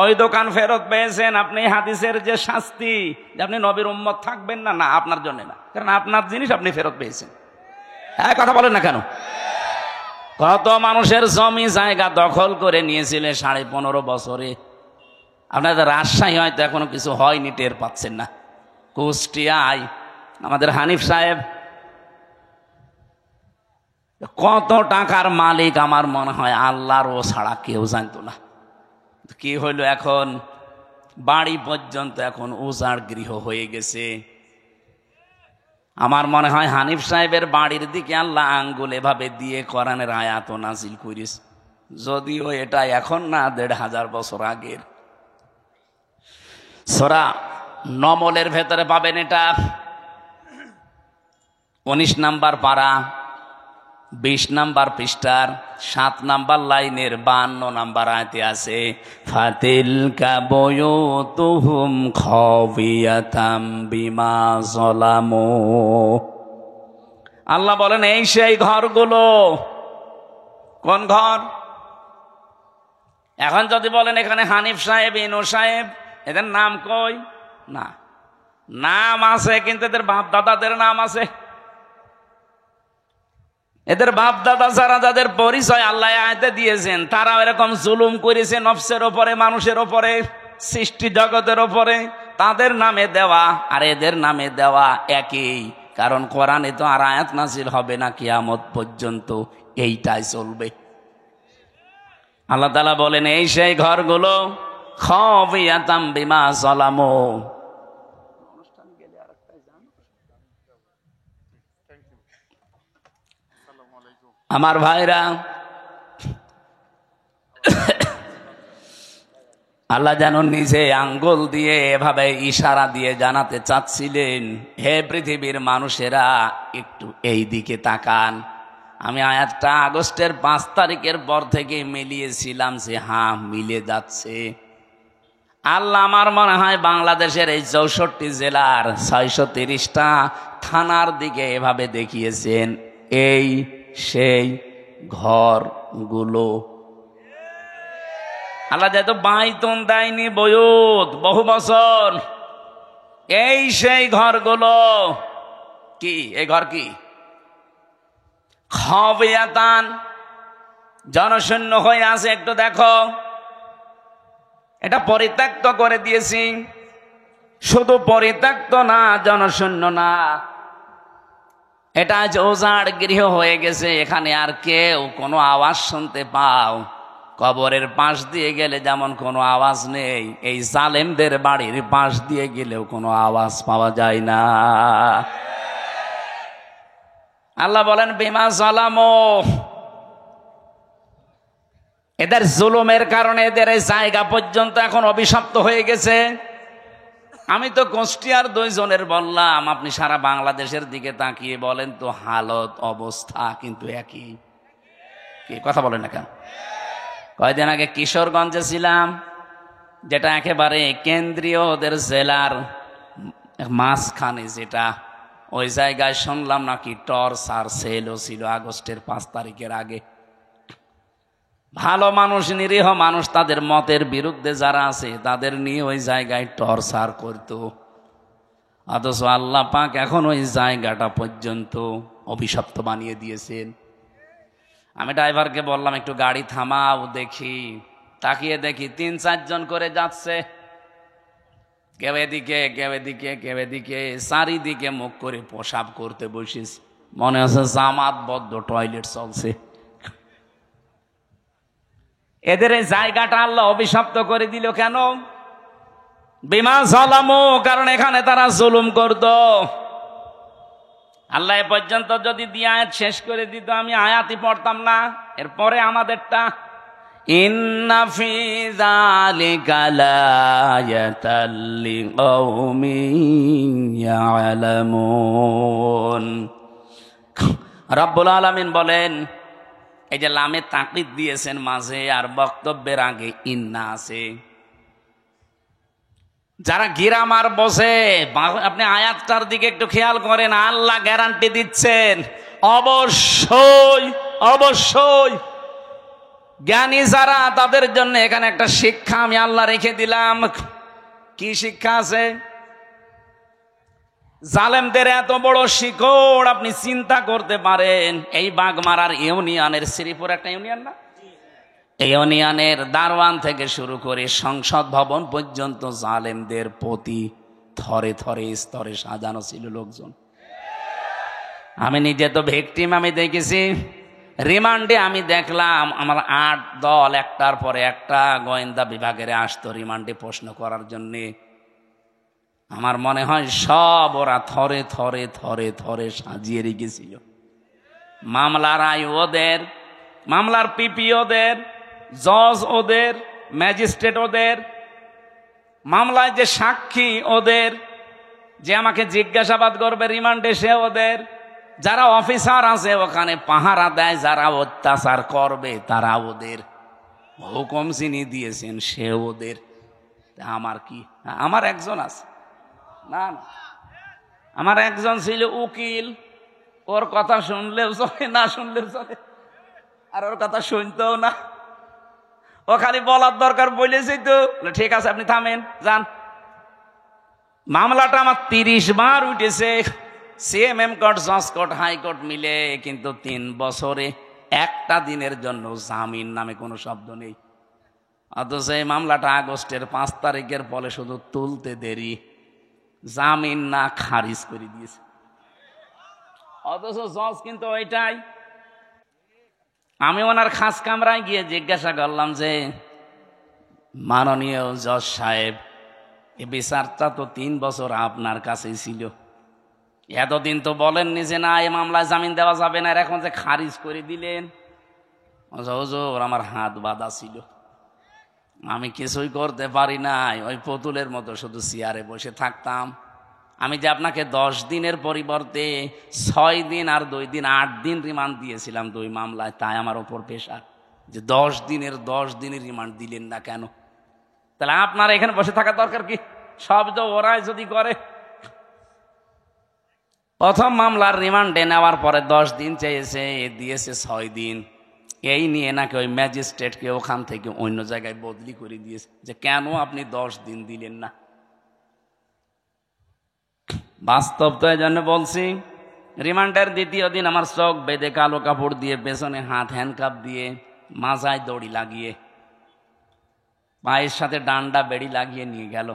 ওই দোকান ফেরত পেয়েছেন। আপনি হাদিসের যে শাস্তি, যে আপনি নবীর উম্মত থাকবেন না, না আপনার জন্য না, কারণ আপনার জিনিস আপনি ফেরত পেয়েছেন। হ্যাঁ, কথা বলেন না কেন? কত মানুষের জমি জায়গা দখল করে নিয়েছিলে 15.5 বছরে। আপনাদের রাজশাহী হয়তো এখনো কিছু হয়নি, টের পাচ্ছেন না। কুষ্টিয়ায় আমাদের হানিফ সাহেব কত টাকার মালিক আমার মনে হয় আল্লাহর ও ছাড়া কেউ জানতো না। কি হইল এখন? বাড়ি পর্যন্ত এখন উজাড় গৃহ হয়ে গেছে। আমার মনে হয় হানিফ সাহেবের বাড়ির দিকে আল্লাহ আঙ্গুল এভাবে দিয়ে কোরআনের আয়াত নাজিল করিস, যদিও এটা এখন না, 1500 বছর আগের। সূরা নমলের ভেতরে পাবেন এটা, 19 নাম্বার পারা, 20 নাম্বার পৃষ্ঠার 7 নাম্বার লাইনের 52 নাম্বার আয়াতে আছে, ফাতিলকা বুয়ুতুহুম খাওয়িয়াতাম বিমা যালামু। আল্লাহ বলেন এই সেই ঘরগুলো। কোন ঘর? এখন যদি বলেন এখানে হানিফ সাহেব, ইনু সাহেব, এদের নাম কই? না, নাম আছে কিন্তু এদের বাপ দাদাদের নাম আছে। এদের বাপ দাদা যারা, যাদের পরিচয় আল্লাহ আয়াতে দিয়েছেন, তারা এরকম জুলুম করেছে নফসের ওপরে, মানুষের ওপরে, সৃষ্টি জগতের ওপরে, তাদের নামে দেওয়া আর এদের নামে দেওয়া একই। কারণ কোরআনে তো আর আয়াত নাজিল হবে না কিয়ামত পর্যন্ত, এইটাই চলবে। আল্লাহ তাআলা বলেন এই সেই ঘরগুলো খাওয়িয়াতাম বিমা যালামু। আমার ভাইরা, আল্লাহ যেন নিজে আঙ্গুল দিয়ে এভাবে ইশারা দিয়ে জানাতে চাচ্ছিলেন, হে পৃথিবীর মানুষেরা একটু এই দিকে তাকান। আমি আয়াতটা আগস্টের 5 তারিখের পর থেকে মিলিয়েছিলাম যে হ্যাঁ মিলে যাচ্ছে। আল্লাহ আমার মনে হয় বাংলাদেশের এই 64 জেলার 630টা থানার দিকে এভাবে দেখিয়েছেন, এই সেই ঘরগুলো। আল্লাহ যেহেতু বাইতুন দেয়নি বয়ুত বহু বছর, এই সেই ঘরগুলো। কি এই ঘর? কি খাওয়িয়াতান, জনশূন্য হয়ে আছে। একটু দেখো, এটা পরিত্যক্ত করে দিয়েছি। শুধু পরিত্যক্ত না, জনশূন্য না, এটা আজ উজাড় গৃহ হয়ে গেছে। এখানে আর কেউ কোনো আওয়াজ শুনতে পাও? কবরের পাশ দিয়ে গেলে যেমন কোনো আওয়াজ নেই, এই জালেমদের বাড়ির পাশ দিয়ে গেলেও কোনো আওয়াজ পাওয়া যায় না। আল্লাহ বলেন বিমা যালামু, এদের জুলুমের কারণে এদের এই জায়গা পর্যন্ত এখন অভিশপ্ত হয়ে গেছে। আমি তো কুষ্টিয়ার 2 জনের বললাম, আপনি সারা বাংলাদেশের দিকে তাকিয়ে বলেন তো, হালত অবস্থা কিন্তু একই। কি কথা বলেন না কেন? কয়দিন আগে কিশোরগঞ্জে ছিলাম, যেটা একেবারে কেন্দ্রীয় ওদের জেলার মাঝখানে, যেটা ওই জায়গায় শুনলাম নাকি টর্চার সেলও ছিল আগস্টের 5 তারিখের আগে। ভালো মানুষ, নিরীহ মানুষ, তাদের মতের বিরুদ্ধে যারা আছে তাদের নিয়ে ওই জায়গায় টর্চার করত। অথচ আল্লাহ পাক এখন ওই জায়গাটা পর্যন্ত অভিশপ্ত বানিয়ে দিয়েছেন। আমি ড্রাইভারকে বললাম একটু গাড়ি থামাও দেখি। তাকিয়ে দেখি 3-4 জন করে যাচ্ছে, কেউ এদিকে কেউ এদিকে কেউ এদিকে, চারিদিকে মুখ করে পেশাব করতে বসিস। মনে হচ্ছে জামাতবদ্ধ টয়লেট চলছে। এদের এই জায়গাটা আল্লাহ অভিশপ্ত করে দিল কেন? বিমা যালামু, কারণ এখানে তারা জুলুম করত। আল্লাহ এ পর্যন্ত যদি দিয়ে আয়াত শেষ করে দিত, আমি আয়াতই পড়তাম না। এরপরে আমাদেরটা, ইন্না ফি যালিকা লায়াতাল লিকাউমিন ইয়ালামুন। রব্বুল আলামিন বলেন, এই যে লামে তাকলিদ দিয়েছেন মাঝে, আর বক্তব্যের আগে ইন্না আছে। যারা গিরামার বসে, আপনি আয়াতটার দিকে একটু খেয়াল করেন, আল্লাহ গ্যারান্টি দিচ্ছেন অবশ্যই অবশ্যই জ্ঞানী যারা, তাদের জন্য এখানে একটা শিক্ষা আমি আল্লাহ রেখে দিলাম। কি শিক্ষা আছে? জালেমদের এত বড় শিকড় আপনি চিন্তা করতে পারেন? এই বাগমারার ইউনিয়নের, শ্রীপুর একটা ইউনিয়ন না, এই ইউনিয়নের দারওয়ান থেকে শুরু করে সংসদ ভবন পর্যন্ত জালেমদের প্রতি থরে থরে স্তরে সাজানো ছিল লোকজন। আমি নিজে তো ভিকটিম, আমি দেখেছি। রিমান্ডে আমি দেখলাম আমার 8 দল একটার পরে একটা গোয়েন্দা বিভাগের আসতো রিমান্ডে প্রশ্ন করার জন্যে। আমার মনে হয় সব ওরা থরে থরে থরে থরে সাজিয়ে রেখেছিল। মামলার আয় ওদের, মামলার পিপি ওদের, জজ ওদের, ম্যাজিস্ট্রেট ওদের, মামলায় যে সাক্ষী ওদের, যে আমাকে জিজ্ঞাসাবাদ করবে রিমান্ডে সে ওদের, যারা অফিসার আছে ওখানে পাহারা দেয়, যারা অত্যাচার করবে তারা ওদের, হুকুম যিনি দিয়েছেন সে ওদের। আমার কি, আমার একজন আছে না, আমার একজন ছিল উকিল, ওর কথা শুনলেও চলে না শুনলেও চলে, আর ওর কথা শুনতেও না। ও খালি বলার দরকার বলেছি তো, ঠিক আছে আপনি থামেন যান। মামলাটা আমার 30 বার উঠেছে, সিএমএম কোর্ট, জজ কোর্ট, হাইকোর্ট মিলে, কিন্তু 3 বছরে একটা দিনের জন্য জামিন নামে কোনো শব্দ নেই। অথচ এই মামলাটা আগস্টের 5 তারিখের ফলে শুধু তুলতে দেরি, জামিন না খারিজ করে দিয়েছে। অথচ জজ কিন্তু ওইটাই। আমি ওনার খাস কামরায় গিয়ে জিজ্ঞাসা করলাম যে মাননীয় জজ সাহেব, এ বিচারটা তো 3 বছর আপনার কাছেই ছিল, এতদিন তো বলেননি যে না এই মামলায় জামিন দেওয়া যাবে না, এখন যে খারিজ করে দিলেন। হুজুর আমার হাত বাঁধা ছিল, আমি কিছুই করতে পারি নাই, ওই পুতুলের মতো শুধু চেয়ারে বসে থাকতাম। আমি যে আপনাকে 10 দিনের পরিবর্তে 6 দিন আর 2 দিন 8 দিন রিমান্ড দিয়েছিলাম 2 মামলায়, তাই আমার ওপর পেশা যে 10 দিনের রিমান্ড দিলেন না কেন? তাহলে আপনার এখানে বসে থাকার দরকার কি? সব তো ওরাই যদি করে। প্রথম মামলার রিমান্ডে নেওয়ার পরে 10 দিন চেয়েছে, দিয়েছে 6 দিন। এই নিয়ে নাকি ওই ম্যাজিস্ট্রেটকে ওখান থেকে অন্য জায়গায় বদলি করে দিয়েছে, যে কেন আপনি 10 দিন দিলেন না। বাস্তব তো এই জন্য বলছি। রিমান্ডের 2য় দিন আমার চোখ বেঁধে কালো কাপড় দিয়ে, পেছনে হাত হ্যান্ডকাপ দিয়ে, মাজায় দড়ি লাগিয়ে, পায়ের সাথে ডান্ডা বেড়ি লাগিয়ে নিয়ে গেল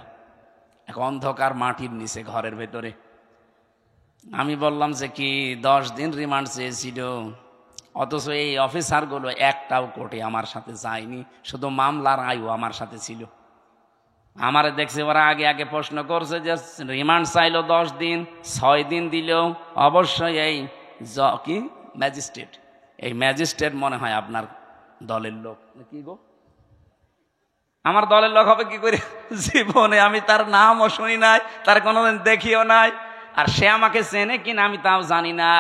এক অন্ধকার মাটির নিচে ঘরের ভেতরে। আমি বললাম যে কি 10 দিন রিমান্ড চেয়েছিল, অথচ এই অফিসারগুলো একটাও কোর্টে আমার সাথে যায়নি, শুধু মামলার আয়ু আমার সাথে ছিল। আমারে দেখছে ওরা আগে আগে প্রশ্ন করছে যে রিমান্ড চাইলো 10 দিন, 6 দিন দিল, অবশ্যই এই কি ম্যাজিস্ট্রেট, এই ম্যাজিস্ট্রেট মনে হয় আপনার দলের লোক। কি গো, আমার দলের লোক হবে কি করে? জীবনে আমি তার নামও শুনি নাই, তার কোনোদিন দেখিও নাই, আর সে আমাকে চেনে কিনা আমি তাও জানি না।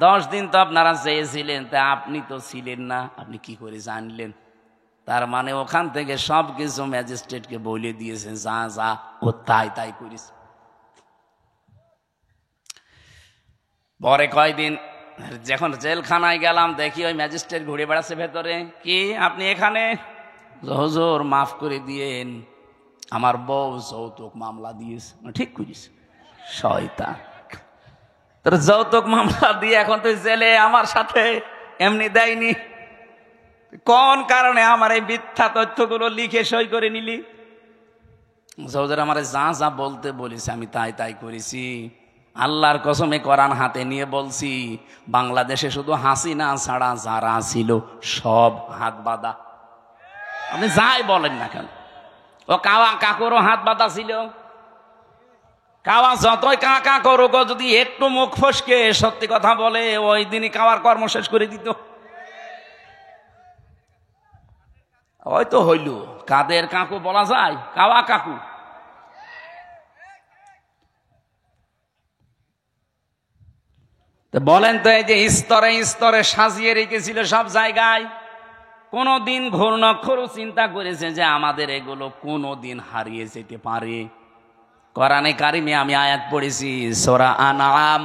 10 দিন তো আপনারা চেয়েছিলেন, তা আপনি তো ছিলেন না, আপনি কি করে জানলেন? তার মানে ওখান থেকে সব কিছু ম্যাজিস্ট্রেটকে বলে দিয়েছেন, যা যা ও তাই তাই করিস। পরে কয়দিন যখন জেলখানায় গেলাম, দেখি ওই ম্যাজিস্ট্রেট ঘুরে বেড়াচ্ছে ভেতরে। কি আপনি এখানে? হুজুর মাফ করে দিয়েন, আমার বউ যৌতুক মামলা দিয়েছে। ঠিক করিস শয়তান, তোর যৌতুক মামলা দিয়ে এখন তুই জেলে, আমার সাথে এমনি দেয়নি, কোন কারণে আমার এই মিথ্যা তথ্যগুলো লিখে সই করে নিলি? হুজুর আমার যা যা বলতে বলিস আমি তাই তাই করেছি। আল্লাহর কসমে কোরআন হাতে নিয়ে বলছি, বাংলাদেশে শুধু হাসিনা ছাড়া যারা ছিল সব হাত বাঁধা। আপনি যাই বলেন না কেন, ও কাওয়া কাকুরও হাত বাঁধা ছিল। কাওয়া যতই কা কা করুক, যদি একটু মুখ ফসকে সত্যি কথা বলে, ওই দিনই কাওয়ার কর্ম শেষ করে দিত। ওই তো হইল, কাদের কাকু বলা যায়? কাওয়া কাকু। বলেন তো, এই যে স্তরে স্তরে সাজিয়ে রেখেছিল সব জায়গায়, কোনদিন ঘূর্ণাক্ষরও চিন্তা করেছে যে আমাদের এগুলো কোনদিন হারিয়ে যেতে পারে? কোরআনে কারিমে আমি আয়াত পড়েছি, সূরা আনআম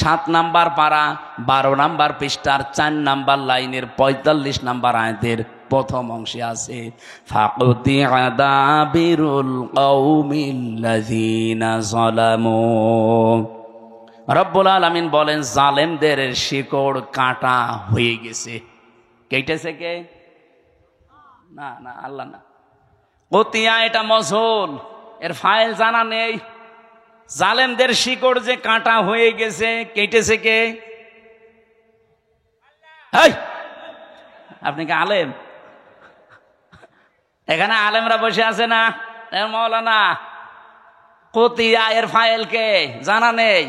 7 নাম্বার পারা 12 নাম্বার পৃষ্ঠার 4 নাম্বার লাইনের 45 নাম্বার আয়াতের প্রথম অংশে আছে ফাকুতিআ দাবিরুল কওমিল্লাযীনা যালামু। রব্বুল আলামিন বলেন জালেমদের শিকড় কাটা হয়ে গেছে। কেটেছে কে? না না, আল্লাহ না। কতিয়া এটা মজহুল, এর ফাইল জানা নেই। জালেমদের শিকড় যে কাটা হয়ে গেছে, কেটেছে কে? আপনি কি আলেম? এখানে আলেমরা বসে আছে না? মৌলানা, কতিয়া এর ফাইল কে? জানা নেই,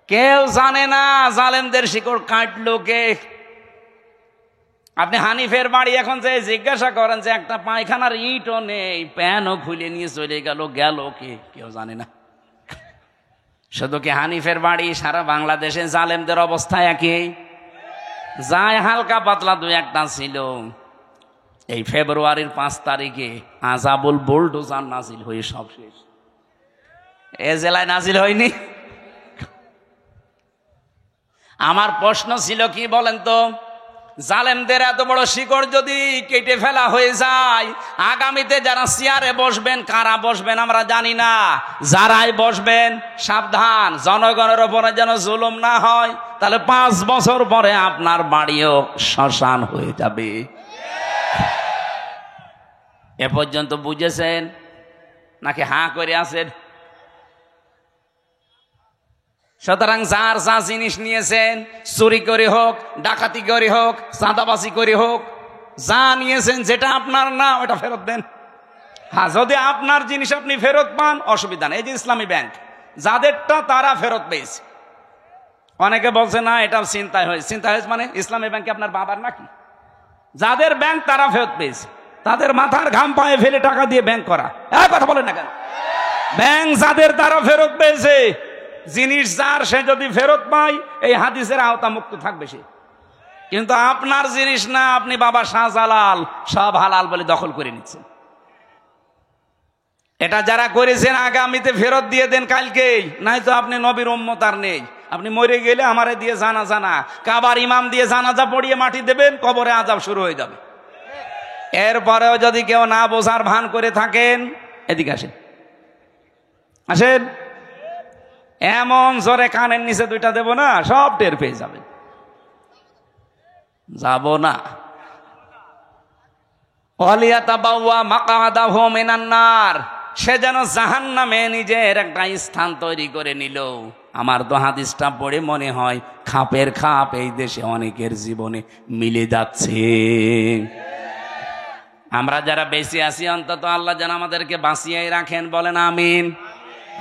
কেউ জানে না জালেমদের শিকড় কাটলো কে। আপনি হানিফের বাড়ি এখন যে জিজ্ঞাসা করেন যে একটা পায়খানার ইটও নেই, প্যানও খুলে নিয়ে চলে গেল কে? কেউ জানে না। শুধু কি হানিফের বাড়ি, সারা বাংলাদেশে জালেমদের অবস্থা একই। যায় হালকা পাতলা দুই একটা ছিল। এই ফেব্রুয়ারির 5 তারিখে আযাবুল বুলডোজার নাজিল হয়ে সব শেষ। এ জেলায় নাজিল হয়নি। আমার প্রশ্ন ছিল কি বলেন তো, জালেমদের এত বড় শিকড় যদি কেটে ফেলা হয়ে যায়, আগামীতে যারা চেয়ারে বসবেন, কারা বসবেন আমরা জানি না, যারাই বসবেন সাবধান, জনগণের উপরে যেন জুলুম না হয়। তাহলে 5 বছর পরে আপনার বাড়িও শ্মশান হয়ে যাবে। এ পর্যন্ত বুঝেছেন নাকি হাঁ করে আছেন? সুতরাং যার যা জিনিস নিয়েছেন, চুরি করে হোক, ডাকাতি করে হোক, চাঁদাবাজি করে হোক, যা নিয়েছেন যেটা আপনার না ওটা ফেরত দেন। হ্যাঁ, যদি আপনার জিনিস আপনি ফেরত পান অসুবিধা নেই। এই যে ইসলামী ব্যাংক, যাদেরটা তারা ফেরত পেয়েছে। অনেকে বলছে না এটা চিন্তায় হয়েছে। চিন্তা হয়েছে মানে ইসলামী ব্যাংকে আপনার বাবার নাকি? যাদের ব্যাংক তারা ফেরত পেয়েছে, তাদের মাথার ঘাম পায়ে ফেলে টাকা দিয়ে ব্যাংক করা। কথা বলেন না কেন? ব্যাংক যাদের তারা ফেরত পেয়েছে, জিনিস যার সে যদি ফেরত পায় এই হাদিসের আওতা মুক্ত থাকবে সে। কিন্তু আপনার জিনিস না, আপনি বাবা শাহজালাল সব হালাল বলে দখল করে নিচ্ছেন। এটা যারা করেছেন আগামীতে ফেরত দিয়ে দেন কালকেই, নাই তো আপনি নবীর উম্মত আর নেই। আপনি মরে গেলে আমারে দিয়ে জানাজা না, কাবার ইমাম দিয়ে জানাজা পড়িয়ে মাটি দেবেন, কবরে আযাব শুরু হয়ে যাবে। এরপরেও যদি কেউ না বোঝার ভান করে থাকেন, এদিকে আসেন, আসেন, এমন জোরে কানের নিচে 2টা দেব না, সব টের পেয়ে যাবেন। যাব না। ওয়ালিয়াতাবাওয়া মাকআদাহু মিনান নার, সে যেন জাহান্নামে নিজের একটা স্থান তৈরি করে নিল। আমার তো হাদিসটা পড়ে মনে হয় খাপের খাপ এই দেশে অনেকের জীবনে মিলে যাচ্ছে। আমরা যারা বেঁচে আছি অন্তত আল্লাহ যেন আমাদেরকে বাঁচিয়ে রাখেন, বলেন আমিন।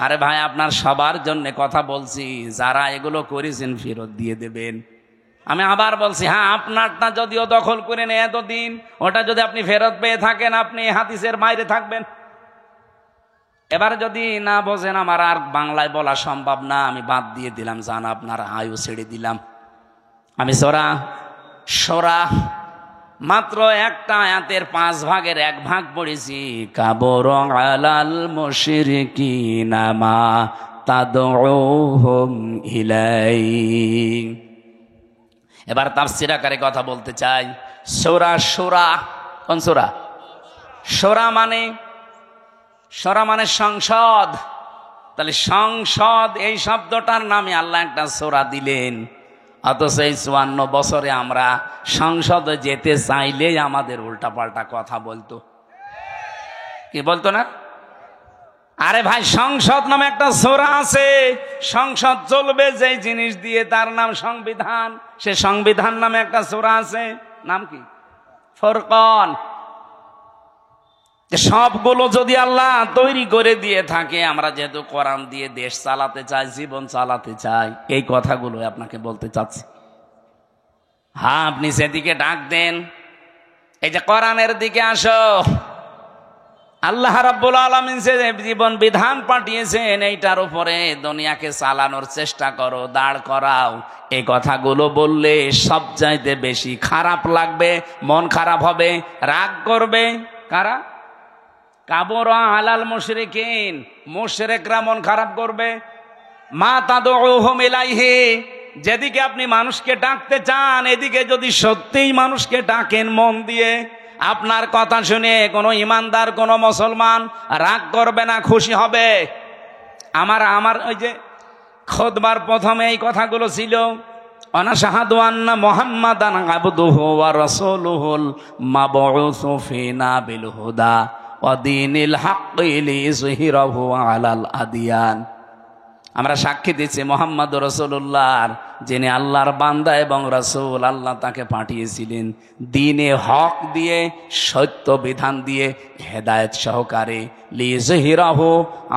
আরে ভাই, আপনার সবার জন্য কথা বলছি, যারা এগুলো করেছেন ফেরত দিয়ে দেবেন। আমি আবার বলছি, হ্যাঁ, আপনারটা যদিও দখল করে নেয় এতদিন, ওটা যদি আপনি ফেরত পেয়ে থাকেন, আপনি হাদিসের বাইরে থাকবেন। এবার যদি না বোঝেন, আমার আর বাংলায় বলা সম্ভব না, আমি বাদ দিয়ে দিলাম, জান আপনার আয়ু ছেড়ে দিলাম। আমি সূরা মাত্র একটা আয়াতের 5 ভাগের 1 ভাগ পড়েছি। কাবর আলাল মুশরিকিনা মা তাদউহুম ইলাই। এবার তাফসীর আকারে কথা বলতে চাই। সূরা কোন সূরা? সূরা মানে সংসদ। তাহলে সংসদ এই শব্দটার নামে আল্লাহ একটা সূরা দিলেন, অথচ এই 54 বছরে আমরা সংসদে যেতে চাইলেই আমাদের উল্টাপাল্টা কথা বলতো। কি বলতো না? আরে ভাই, সংসদ নামে একটা সূরা আছে, সংসদ চলবে যে জিনিস দিয়ে, তার নাম সংবিধান। সে সংবিধান নামে একটা সূরা আছে, নাম কি? ফুরকান। সবগুলো যদি আল্লাহ তৈরি করে দিয়ে থাকে, আমরা যেহেতু কোরআন দিয়ে দেশ চালাতে চাই, জীবন চালাতে চাই, এই কথাগুলো আপনাকে বলতে চাচ্ছি। হ্যাঁ, আপনি সেদিকে ডাক দেন, এই যে কোরআনের দিকে আসো। আল্লাহ রাব্বুল আলামিন যে জীবন বিধান পাঠিয়েছেন, এইটার উপরে দুনিয়াকে চালানোর চেষ্টা করো, দাঁড় করাও। এই কথাগুলো বললে সবচাইতে বেশি খারাপ লাগবে, মন খারাপ হবে, রাগ করবে কারা? কাবর আলাল মুশরিকিন, মুশরিকরা মন খারাপ করবে। মা তাদউহুম ইলাইহি, যেদিকে আপনি মানুষকে ডাকতে চান, এদিকে যদি সত্যিই মানুষকে ডাকেন মন দিয়ে, আপনার কথা শুনে কোনো ইমানদার কোনো মুসলমান রাগ করবে না, খুশি হবে। আমার ওই যে খুতবার প্রথমে এই কথাগুলো ছিল, অনাশাহাদু আন্না মুহাম্মাদান আবদুহু ওয়া রাসূলুহুল মাবউসু ফিনা বিল হুদা ওয়া দীনিল হাক্কি লিইযহিরাহু আলাল আদিয়ান। আমরা সাক্ষী দিচ্ছি মুহাম্মদ রাসূলুল্লাহর, যিনি আল্লাহর বান্দা এবং রাসূল, আল্লাহ তাকে পাঠিয়েছিলেন দ্বীনে হক দিয়ে, সত্য বিধান দিয়ে, হেদায়েত সহকারে, লিইযহিরাহু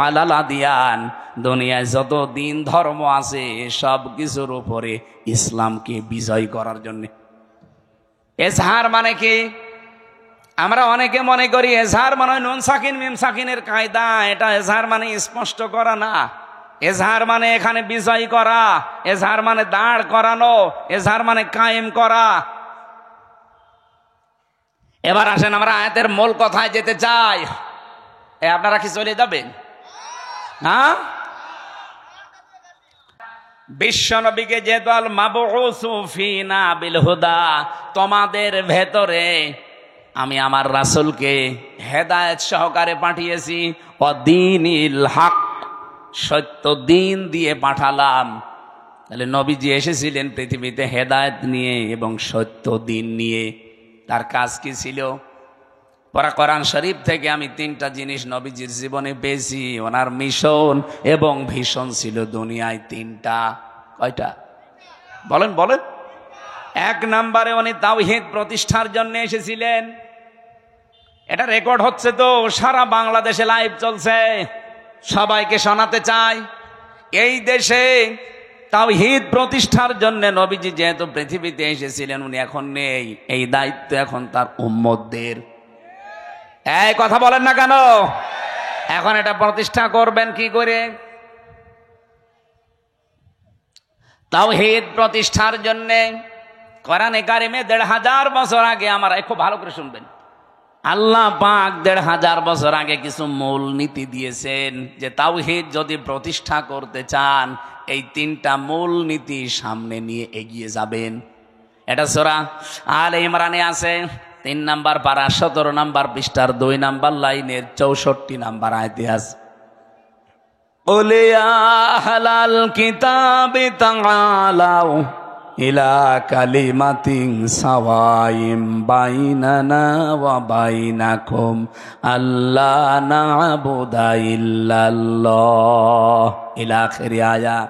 আলাল আদিয়ান, দুনিয়ায় যত দিন ধর্ম আছে সব কিছুর উপরে ইসলামকে বিজয় করার জন্য। এজহার মানে কি? আমরা অনেকে মনে করি এজহার মানে নুন সাকিন মিম সাকিনের কায়দা, এটা এজহার মানে স্পষ্ট করা না। এজহার মানে এখানে বিজয় করা, এজহার মানে দাঁড় করানো, এজহার মানে কায়েম করা। এবার আসেন আমরা আয়াতের মূল কথায় যেতে চাই। আপনারা কি চলে যাবেন? হ্যাঁ, বিশ্ব নবীকে যেহেতু আল মাবউসু ফিনা বিল হুদা, তোমাদের ভেতরে আমি আমার রাসূলকে হেদায়েত সহকারে পাঠিয়েছি, ওয়া দীনিল হক, সত্য দিন দিয়ে পাঠালাম। তাহলে নবীজি এসেছিলেন পৃথিবীতে হেদায়েত নিয়ে এবং সত্য দিন নিয়ে। তার কাজ কি ছিল? পরা কোরআন শরীফ থেকে আমি 3টা জিনিস নবীজির জীবনে পেয়েছি। ওনার মিশন এবং ভিশন ছিল দুনিয়ায় 3টা। কয়টা বলেন বলেন? 1 নম্বরে উনি তাওহীদ প্রতিষ্ঠার জন্য এসেছিলেন। এটা রেকর্ড হচ্ছে তো, সারা বাংলাদেশে লাইভ চলছে, সবাইকে শোনাতে চাই। এই দেশে তাওহীদ প্রতিষ্ঠার জন্য নবীজি যেহেতু পৃথিবীতে এসেছিলেন, উনি এখন নেই, এই দায়িত্ব এখন তার উম্মতদের। এই কথা বলেন না কেন? এখন এটা প্রতিষ্ঠা করবেন কি করে? তাওহীদ প্রতিষ্ঠার জন্য কোরআনে কারিমে 1500 বছর আগে, আমরা খুব ভালো করে শুনবেন, আল্লাহ পাক 1500 বছর আগে কিছু মূল নীতি দিয়েছেন যে তাওহীদ যদি প্রতিষ্ঠা করতে চান এই 3টা মূল নীতি সামনে নিয়ে এগিয়ে যাবেন। এটা সূরা আলে ইমরানে আছে, 3 নম্বর পারা 17 নম্বর পৃষ্ঠার 2 নম্বর লাইনের 64 নম্বর আয়াতে আছে, ওলে আহলাল কিতাবি তাআলাউ ইলা কালিমাতিন সাওয়াইম বাইনানা ওয়া বাইনাকুম আল্লা না'বুদা ইল্লাল্লাহ ইলা আখির আয়াত।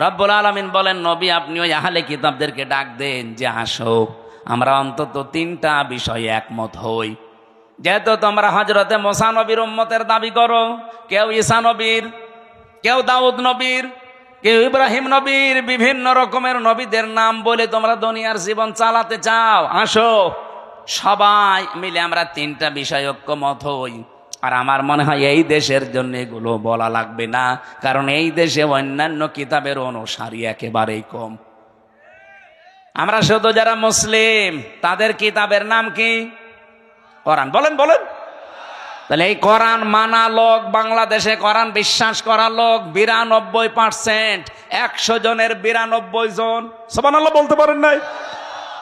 রব্বুল আলামিন বলেন, নবী আপনি ওই আহলে কিতাবদেরকে ডাক দেন যে আসো, আমরা অন্তত 3টা বিষয়ে একমত হই। যেহেতু তোমরা হযরতে মুসা নবীর উম্মতের দাবি করো, কেউ ঈসা নবীর, কেউ দাউদ নবীর, কেউ ইব্রাহিম নবীর, বিভিন্ন রকমের নবীদের নাম বলে তোমরা দুনিয়ার জীবন চালাতে চাও, আসো সবাই মিলে আমরা 3টা বিষয় ঐক্যমত হই। আর আমার মনে হয় এই দেশের জন্য এগুলো বলা লাগবে না, কারণ এই দেশে অন্যান্য কিতাবের অনুসারী একেবারেই কম। আমরা শুধু যারা মুসলিম তাদের কিতাবের নাম কি? কোরআন। বলেন বলেন। তাহলে এই কোরআন মানা লোক, বাংলাদেশে কোরআন বিশ্বাস করা লোক 92%। 100 জনের 92 জন সুবহানাল্লাহ বলতে পারেন নাই?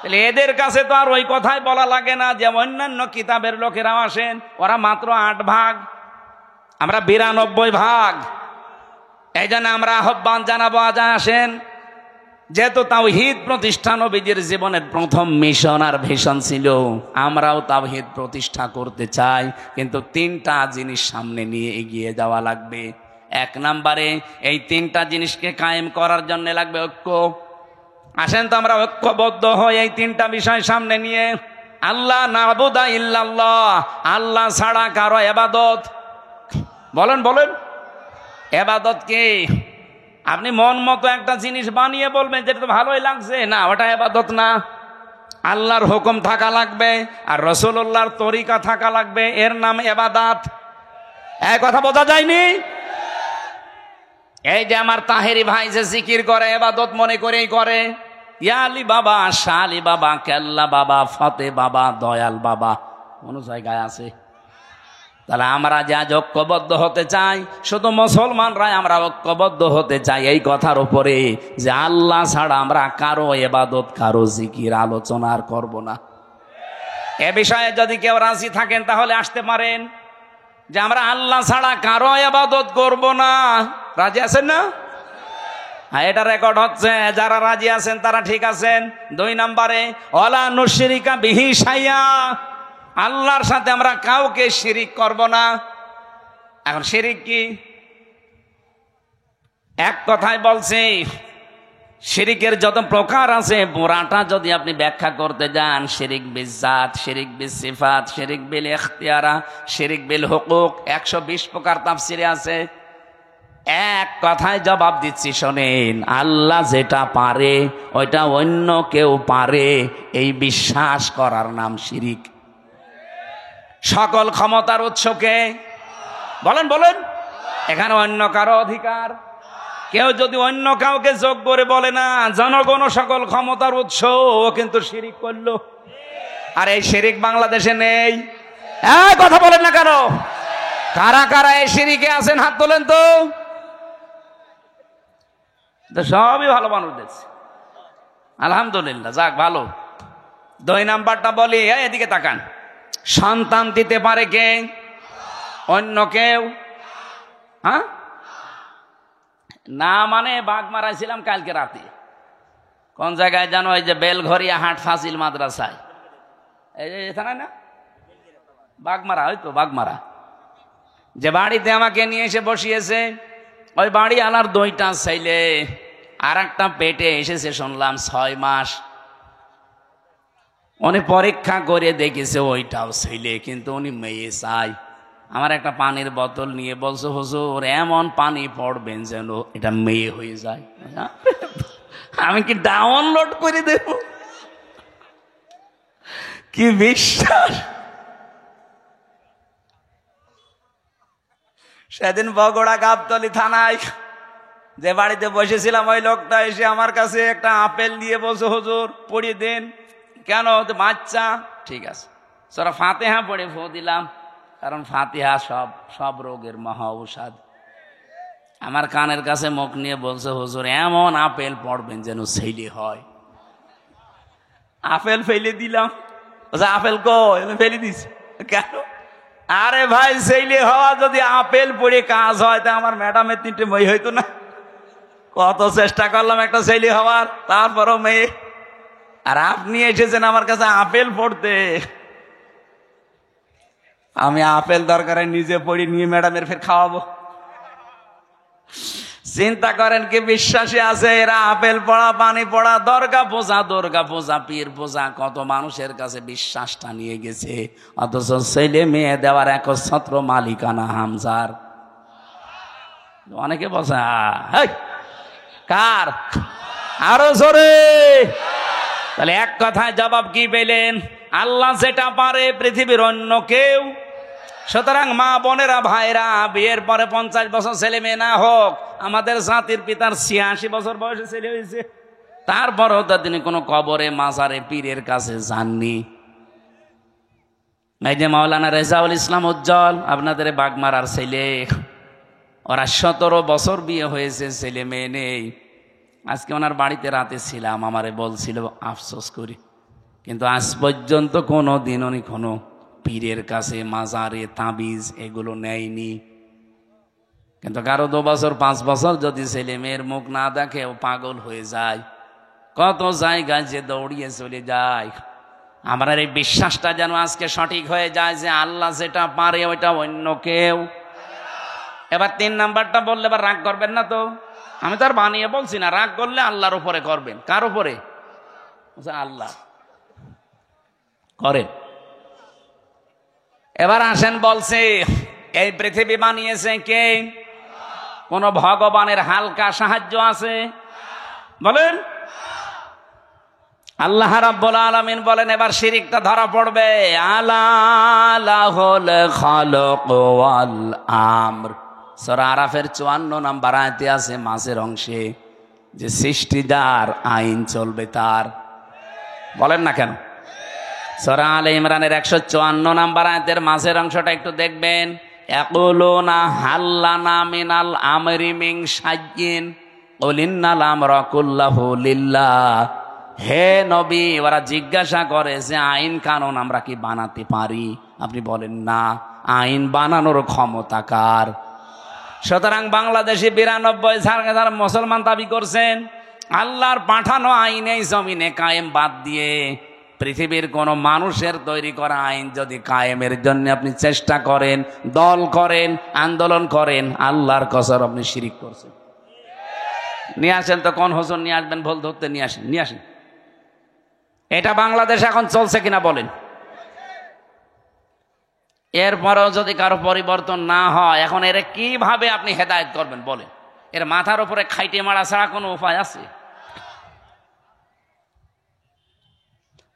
তাহলে এদের কাছে তো আর ওই কথাই বলা লাগে না যে অন্যান্য কিতাবের লোকেরাও আসেন, ওরা মাত্র 8 ভাগ, আমরা 92 ভাগ। এই জন্য আমরা আহ্বান জানাবো, আজ আসেন। যেহেতু তাওহীদ প্রতিষ্ঠা নবীজির জীবনের প্রথম মিশন আর ভিশন ছিল, আমরাও তাওহীদ প্রতিষ্ঠা করতে চাই, কিন্তু 3টা জিনিস সামনে নিয়ে এগিয়ে যাওয়া লাগবে। 1 নম্বরে এই 3টা জিনিসকে কায়েম করার জন্য লাগবে ঐক্য। আসেন তো আমরা ঐক্যবদ্ধ হই এই 3টা বিষয় সামনে নিয়ে। আল্লাহ না'বুদা ইল্লাল্লাহ, আল্লাহ ছাড়া কারো ইবাদত। বলেন বলেন, ইবাদত কি? আপনি মন মতো একটা জিনিস বানিয়ে বলবেন যেটা তো ভালোই লাগছে, না ওটা ইবাদত না। আল্লাহর হুকুম থাকা লাগবে আর রাসূলুল্লাহর তরিকা থাকা লাগবে, এর নাম ইবাদত। এই কথা বোঝা যায়নি? এই যে আমার তাহেরি ভাই যে জিকির করে, ইবাদত মনে করেই করে। ইয়া আলী বাবা, শাহ আলী বাবা, কেল্লা বাবা, ফতে বাবা, দয়াল বাবা, কোন জায়গায় আছে? তাহলে আমরা যে আজ ঐক্যবদ্ধ হতে চাই, শুধু মুসলমানরাই আমরা ঐক্যবদ্ধ হতে চাই এই কথার উপরে যে আল্লাহ ছাড়া আমরা কারো ইবাদত, কারো জিকির, আলোচনা আর করব না। এ বিষয়ে যদি কেউ রাজি থাকেন তাহলে আসতে পারেন, যে আমরা আল্লাহ ছাড়া কারো ইবাদত করব না। রাজি আছেন না? হ্যাঁ, এটা রেকর্ড হচ্ছে। যারা রাজি আছেন তারা ঠিক আছেন। 2 নম্বরে, ওয়ালা নুশরিকা বিহি শাইআ, আল্লাহর সাথে আমরা কাউকে শিরিক করব না। এখন শিরিক কি? এক কথায় বলছি, শিরিকের যত প্রকার আছে পুরাটা যদি আপনি ব্যাখ্যা করতে যান, শিরিক বিজাত, শিরিক বিসিফাত, শিরিক বিল ইখতিয়ারা, শিরিক বিল হুকুক, 120 প্রকার তাফসিরে আছে। এক কথায় জবাব দিচ্ছি, শোনেন, আল্লাহ যেটা পারে ওইটা অন্য কেউ পারে, এই বিশ্বাস করার নাম শিরিক। সকল ক্ষমতার উৎসকে বলেন বলেন, এখানে অন্য কারো অধিকার। কেউ যদি অন্য কাউকে যোগ করে বলে না জনগণ সকল ক্ষমতার উৎস, ও কিন্তু শিরিক করলো। আর এই শিরিক বাংলাদেশে নেই। কথা বলেন না কেন? কারা কারা এই শিরিকে আছেন হাত তোলেন তো। সবই ভালো মানুষ দেখছি, আলহামদুলিল্লাহ, যাক ভালো। 2 নাম্বারটা বলি, এদিকে তাকান। সন্তান দিতে পারে কে? অন্য কেউ? হ্যাঁ না, মানে বাঘ মারাইছিলাম কালকে রাতে। কোন জায়গায় জানো? ওই যে বেলঘরিয়া হাট ফাজিল মাদ্রাসায়, এই যে এখানে না বাঘমারা, হয়তো বাঘমারা, যে বাড়িতে আমাকে নিয়ে এসে বসিয়েছে, ওই বাড়ি আনার 2টা ছেলে, আর একটা পেটে এসেছে শুনলাম 6 মাস। উনি পরীক্ষা করে দেখেছে ওইটাও ছেলে, কিন্তু উনি মেয়ে চাই। আমার একটা পানির বোতল নিয়ে বলছে, হুজুর এমন পানি পড়বেন যেন এটা মেয়ে হয়ে যায়। আমি কি ডাউনলোড করে দেব? কি বিশ্বাস! সেদিন বগুড়া গাবতলী থানায় যে বাড়িতে বসেছিলাম, ওই লোকটা এসে আমার কাছে একটা আপেল দিয়ে বলছে, হুজুর পড়িয়ে দেন। কেন? বাচ্চা। ঠিক আছে, সূরা ফাতিহা পড়ে ফু দিলাম, কারণ ফাতিহা সব রোগের মহা ঔষধ। আমার কানের কাছে মুখ নিয়ে বলছে, হুজুর এমন আপেল পড়বেন যেন ছেলে হয়। আপেল ফেলে দিলাম। আপেল কই? ফেলে দিছি। কেন? আরে ভাই, ছেলে হওয়া যদি আপেল পড়ে কাজ হয়, তা আমার ম্যাডামের 3টে মেয়ে হইতো না? কত চেষ্টা করলাম একটা ছেলে হওয়ার, তারপরও মেয়ে। আর আপনি এসেছেন আমার কাছে আপেল পড়তে। আমি আপেল দরকারে নিজে পড়ি, নিয়ে ম্যাডামের ফের খাওয়াবো। চিন্তা করেন কি বিশ্বাসী আছে এরা? আপেল পড়া, পানি পড়া, দুর্গা পূজা, পীর পূজা, কত মানুষের কাছে বিশ্বাসটা নিয়ে গেছে। অথচ ছেলে মেয়ে দেওয়ার একচ্ছত্র মালিকানা হামজার। অনেকে বলছে কার? আরো জোরে। তাহলে এক কথায় জবাব কি পেলেন? আল্লাহ যেটা পারে পৃথিবীর অন্য কেউ। সুতরাং মা বোনেরা, ভাইরা, বিয়ের পরে 50 বছর ছেলে মেয়ে না হোক, আমাদের জাতির পিতার 86 বছর বয়সে ছেলে হয়েছে, তারপরও তো তিনি কোনো কবরে, মাজারে, পীরের কাছে যাননি। এই যে মাওলানা রেজাউল ইসলাম উজ্জ্বল, আপনাদের বাগমারার ছেলে, ওরা 17 বছর বিয়ে হয়েছে, ছেলে মেয়ে নেই। আজকে ওনার বাড়িতে রাতে ছিলাম, আমারে বলছিল, আফসোস করি, কিন্তু আজ পর্যন্ত কোনো দিন উনি কোনো পীরের কাছে, মাজারে, তাবিজ এগুলো নেয়নি। কিন্তু কারো 2 বছর 5 বছর যদি ছেলে মেয়ের মুখ না দেখে ও পাগল হয়ে যায়, কত জায়গায় যে দৌড়িয়ে চলে যায়। আমরা এই বিশ্বাসটা যেন আজকে সঠিক হয়ে যায় যে আল্লাহ যেটা পারে ওইটা অন্য কেউ। এবার 3 নাম্বারটা বললে এবার রাগ করবেন না তো? আমি তো আর বানিয়ে বলছি না, রাগ করলে আল্লাহর উপরে করবেন। কার উপরে? আল্লাহ করেন। এবার আসেন, বলছে এই পৃথিবী বানিয়েছে কে? কোন ভগবানের হালকা সাহায্য আছে? বলেন। আল্লাহ রাব্বুল আলামিন বলেন, এবার শিরিকটা ধরা পড়বে। আলা লাহুল খালক ওয়াল আমর, সূরা আরাফের 54 নম্বর আয়াতে আছে মাঝের অংশে, যে সৃষ্টিদার, আইন চলবে তার। বলেন না কেন? সূরা আলে ইমরানের 154 নম্বর আয়াতের মাঝের অংশটা একটু দেখবেন। ইয়াকুলুনা হাল্লানা মিনাল আমরি মিন শাইইন কুল ইন্নাল আমরা কুল্লাহু লিল্লাহ। হে নবী, ওরা জিজ্ঞাসা করে যে আইন কানুন আমরা কি বানাতে পারি? আপনি বলেন না, আইন বানানোর ক্ষমতা কার? সুতরাং বাংলাদেশে 92,000 মুসলমান দাবি করছেন আল্লাহর পাঠানো আইন এই জমিনে কায়েম বাদ দিয়ে পৃথিবীর কোন মানুষের তৈরি করা আইন যদি কায়েমের জন্য আপনি চেষ্টা করেন, দল করেন, আন্দোলন করেন, আল্লাহর কসম আপনি শিরিক করছেন। নিয়ে আসেন তো, কোন হোসেন নিয়ে আসবেন, ভুল ধরতে নিয়ে আসেন, নিয়ে আসেন। এটা বাংলাদেশ এখন চলছে কিনা বলেন। এরপরেও যদি কারো পরিবর্তন না হয়, এখন এর কিভাবে আপনি হেদায়েত করবেন বলেন? এর মাথার উপরে খাইটে মারা ছাড়া কোনো উপায় আছে?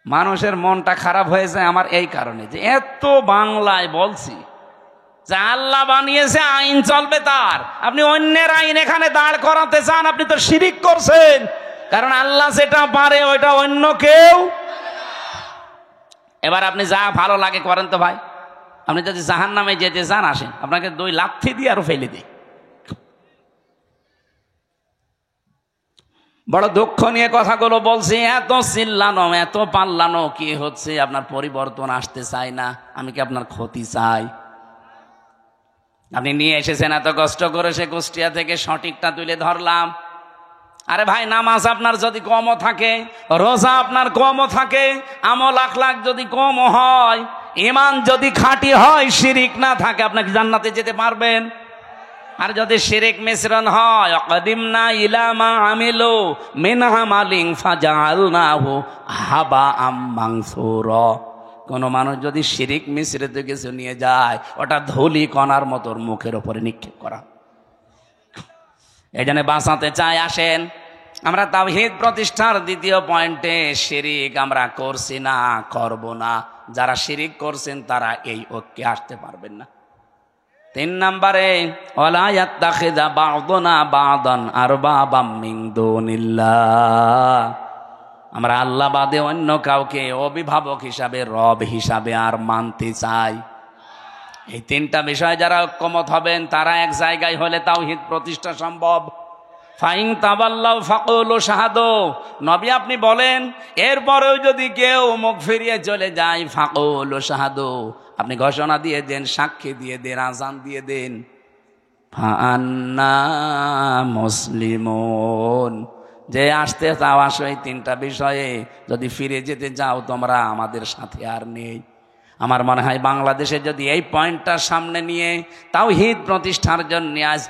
মানুষের মনটা খারাপ হয়ে যায় আমার এই কারণে যে এত বাংলায় বলছি যে আল্লাহ বানিয়েছে, আইন চলবে তার, আপনি অন্যের আইন এখানে দাঁড় করাতে চান, আপনি তো শিরিক করছেন। কারণ আল্লাহ যেটা পারে ওইটা অন্য কেউ। এবার আপনি যা ভালো লাগে করেন তো ভাই। আপনি যদি জাহান্নামে যেতে চান আসেন, আপনাকে 2 লাথি দিয়ে আরো ফেলে দিই। বড় দুঃখ নিয়ে কথাগুলো বলছি, এত চিল্লানো, এত পাল্লানো কি হচ্ছে? আপনার পরিবর্তন আসতে চাই না, আমি কি আপনার ক্ষতি চাই? আপনি নিয়ে এসেছেন এত কষ্ট করে, সে কুষ্টিয়া থেকে সঠিকটা তুলে ধরলাম। আরে ভাই, নামাজ আপনার যদি কমও থাকে, রোজা আপনার কমও থাকে, আমল আখলাক যদি কমও হয়, ঈমান যদি খাঁটি হয়, শিরিক না থাকে, আপনাকে জান্নাতে যেতে পারবেন? আর যদি শিরিক মিশ্রণ হয়, অকদিমনা ইলা মা আমিলু মিন আমালিন ফাজআলনাহু হাবাআম মানসুরা। কোন মানুষ যদি শিরিক মিশ্রিত কিছু নিয়ে যায়, ওটা ধুলি কণার মতো মুখের উপরে নিক্ষেপ করা। এই জন্য বাঁচাতে চাই, আসেন আমরা তাওহীদ প্রতিষ্ঠার 2য় পয়েন্টে শিরিক আমরা করছি না, করব না। যারা শিরিক করছেন তারা এই ঐক্যে আসতে পারবেন না। 3 নম্বরে, ওয়ালা ইয়াত্তাখিযা বা'দুনা বা'দান আরবাবাম মিন দুনিল্লাহ। আমরা আল্লাহ বাদে অন্য কাউকে অভিভাবক হিসাবে, রব হিসাবে আর মানতে চাই। এই 3টা বিষয় যারা ঐক্যমত হবেন তারা এক জায়গায় হলে তাওহীদ প্রতিষ্ঠা সম্ভব। ফাইন তাবাল্লাউ ফাকুলু শাহাদু, নবী আপনি বলেন, এরপরেও যদি কেউ মুখ ফিরিয়ে চলে যায়, ফাকুলু শাহাদু, আপনি ঘোষণা দিয়ে দেন, সাক্ষী দিয়ে দেন, আযান দিয়ে দেন, ফাআন্না মুসলিমুন, যে আসতে চাও আসো। এই 3টা বিষয়ে যদি ফিরে যেতে যাও, তোমরা আমাদের সাথে আর নেই। আমার মনে হয় বাংলাদেশে যদি এই পয়েন্টটা সামনে নিয়ে তাওহীদ প্রতিষ্ঠার জন্য আজ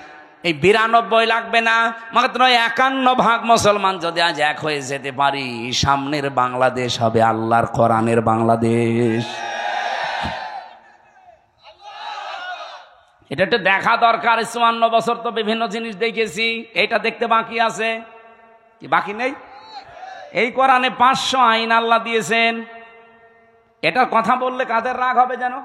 এই 92 লাগবে না, মাত্র 51% মুসলমান যদি আজ এক হয়ে যেতে পারি, সামনের বাংলাদেশ হবে আল্লাহর কোরআনের বাংলাদেশ। এটা একটু দেখা দরকার। 54 বছর তো বিভিন্ন জিনিস দেখেছি, এইটা দেখতে বাকি আছে কি? বাকি নেই। এই কোরআনে 500 আইন আল্লাহ দিয়েছেন। এটার কথা বললে কাদের রাগ হবে যেন?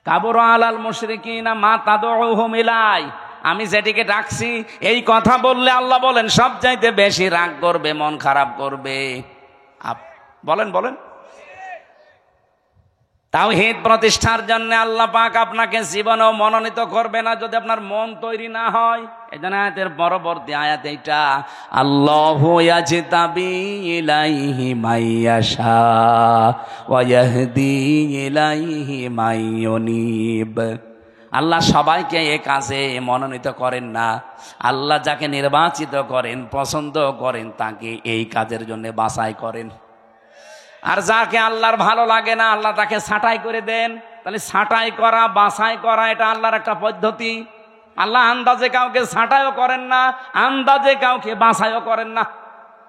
কাবুরা আলাল মুশরিকিনা মা তাদউহুম ইলাই, আমি যেটিকে ডাকছি এই কথা বললে আল্লাহ বলেন সবচাইতে বেশি রাগ করবে, মন খারাপ করবে। বলেন বলেন। তাওহীদ প্রতিষ্ঠার জন্য আল্লাহ পাক আপনাকে জীবনেও মনোনীত করবে না যদি আপনার মন তৈরি না হয়। এজন্য আয়াতের পরবর্তী আয়াত এইটা, আল্লাহু ইয়াজতাবি ইলাইহি মাইয়াশা ওয়া ইয়াহদি ইলাইহি মাইয়ুনিব। আল্লাহ সবাইকে এই কাজে মনোনীত করেন না। আল্লাহ যাকে নির্বাচিত করেন, পছন্দ করেন, তাকে এই কাজের জন্য বাছাই করেন। আর যাকে আল্লাহর ভালো লাগে না, আল্লাহ তাকে ছাঁটাই করে দেন। তাহলে ছাঁটাই করা, বাছাই করা, এটা আল্লাহর একটা পদ্ধতি। আল্লাহ আন্দাজে কাউকে ছাঁটাইও করেন না, আন্দাজে কাউকে বাছাইও করেন না।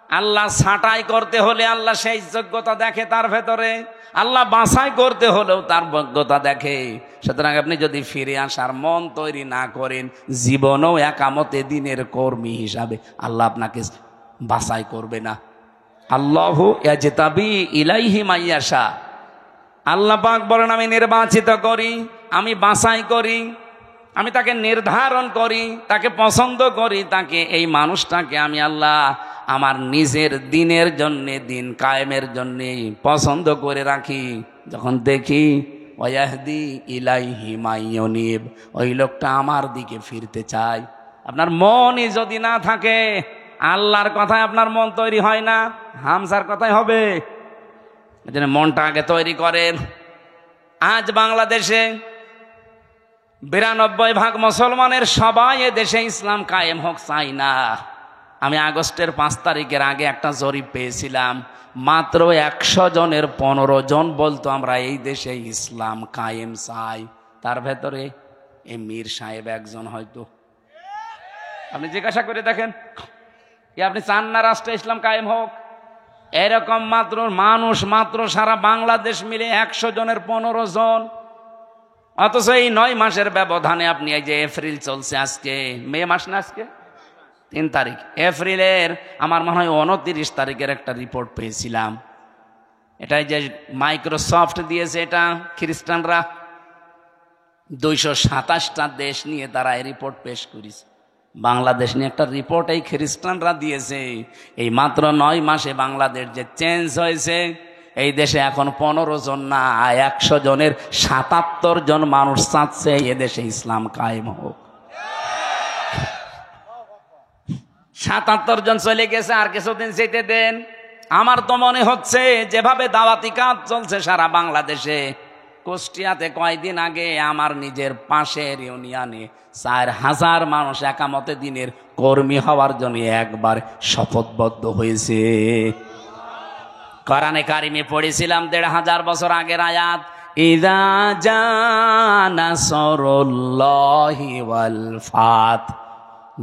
আল্লাহ ছাঁটাই করতে হলে আল্লাহ সেই যোগ্যতা দেখে তার ভেতরে, আল্লাহ বাছাই করতে হলেও তার যোগ্যতা দেখে। সুতরাং আপনি যদি ফিরে আসার মন তৈরি না করেন, জীবনেও একামতে দিনের কর্মী হিসাবে আল্লাহ আপনাকে বাছাই করবে না। আল্লাহু ইয়াজতাবি ইলাইহি মাইয়াশা, আল্লাহ পাক বলেন আমি নির্বাচিত করি, আমি বাছাই করি, আমি তাকে নির্ধারণ করি, তাকে পছন্দ করি, তাকে এই মানুষটাকে আমি আল্লাহ আমার নিজের দিনের জন্যে, দিন কায়েমের জন্যে পছন্দ করে রাখি। যখন দেখি ওয়াহদি ইলাইহি মাইয়ুনিব, ওই লোকটা আমার দিকে ফিরতে চায়। আপনার মনই যদি না থাকে, আল্লাহর কথায় আপনার মন তৈরি হয় না, হামসার কথাই হবে। এজন্য মনটা আগে তৈরি করেন। আজ বাংলাদেশে 92% মুসলমানের সবাই এ দেশে ইসলাম কায়েম হোক চাই না। আমি আগস্টের 5 তারিখের আগে একটা জরিপ পেয়েছিলাম, মাত্র 100 জনের 15 জন বলতো আমরা এই দেশে ইসলাম কায়েম চাই। তার ভেতরে এই মীর সাহেব একজন হয়তো। আপনি জিজ্ঞাসা করে দেখেন, আপনি চান না রাষ্ট্রে ইসলাম কায়েম হোক? এরকম মাত্র সারা বাংলাদেশ মিলে 100 জনের 15 জন। অথচ এই 9 মাসের ব্যবধানে আপনি এই যে এপ্রিল চলছে, আজকে মে মাস না, আজকে 3 তারিখ, এপ্রিলের আমার মনে হয় 29 তারিখের একটা রিপোর্ট পেয়েছিলাম। এটাই যে মাইক্রোসফট দিয়েছে, এটা খ্রিস্টানরা 227টা দেশ নিয়ে তারা এই রিপোর্ট পেশ করেছে। বাংলাদেশ নিয়ে একটা রিপোর্ট এই খ্রিস্টানরা দিয়েছে। এই মাত্র 9 মাসে বাংলাদেশ যে চেঞ্জ হয়েছে, এই দেশে এখন 15 জন না, 100 জনের 77 জন মানুষ চাচ্ছে এ দেশে ইসলাম কায়েম হোক। 77 জন চলে গেছে, আর কিছুদিন যেতে দেন। আমার তো মনে হচ্ছে যেভাবে দাওয়াতি কাজ চলছে সারা বাংলাদেশে, কুষ্টিয়াতে কয়েকদিন আগে আমার নিজের পাশের ইউনিয়নে 4000 মানুষ একামতে দিনের কর্মী হওয়ার জন্য একবার শপথবদ্ধ হয়েছে। কোরআনে কারিমে পড়েছিলাম 1500 বছর আগের আয়াত, ইযা জা নাসরুল্লাহি ওয়াল ফাত।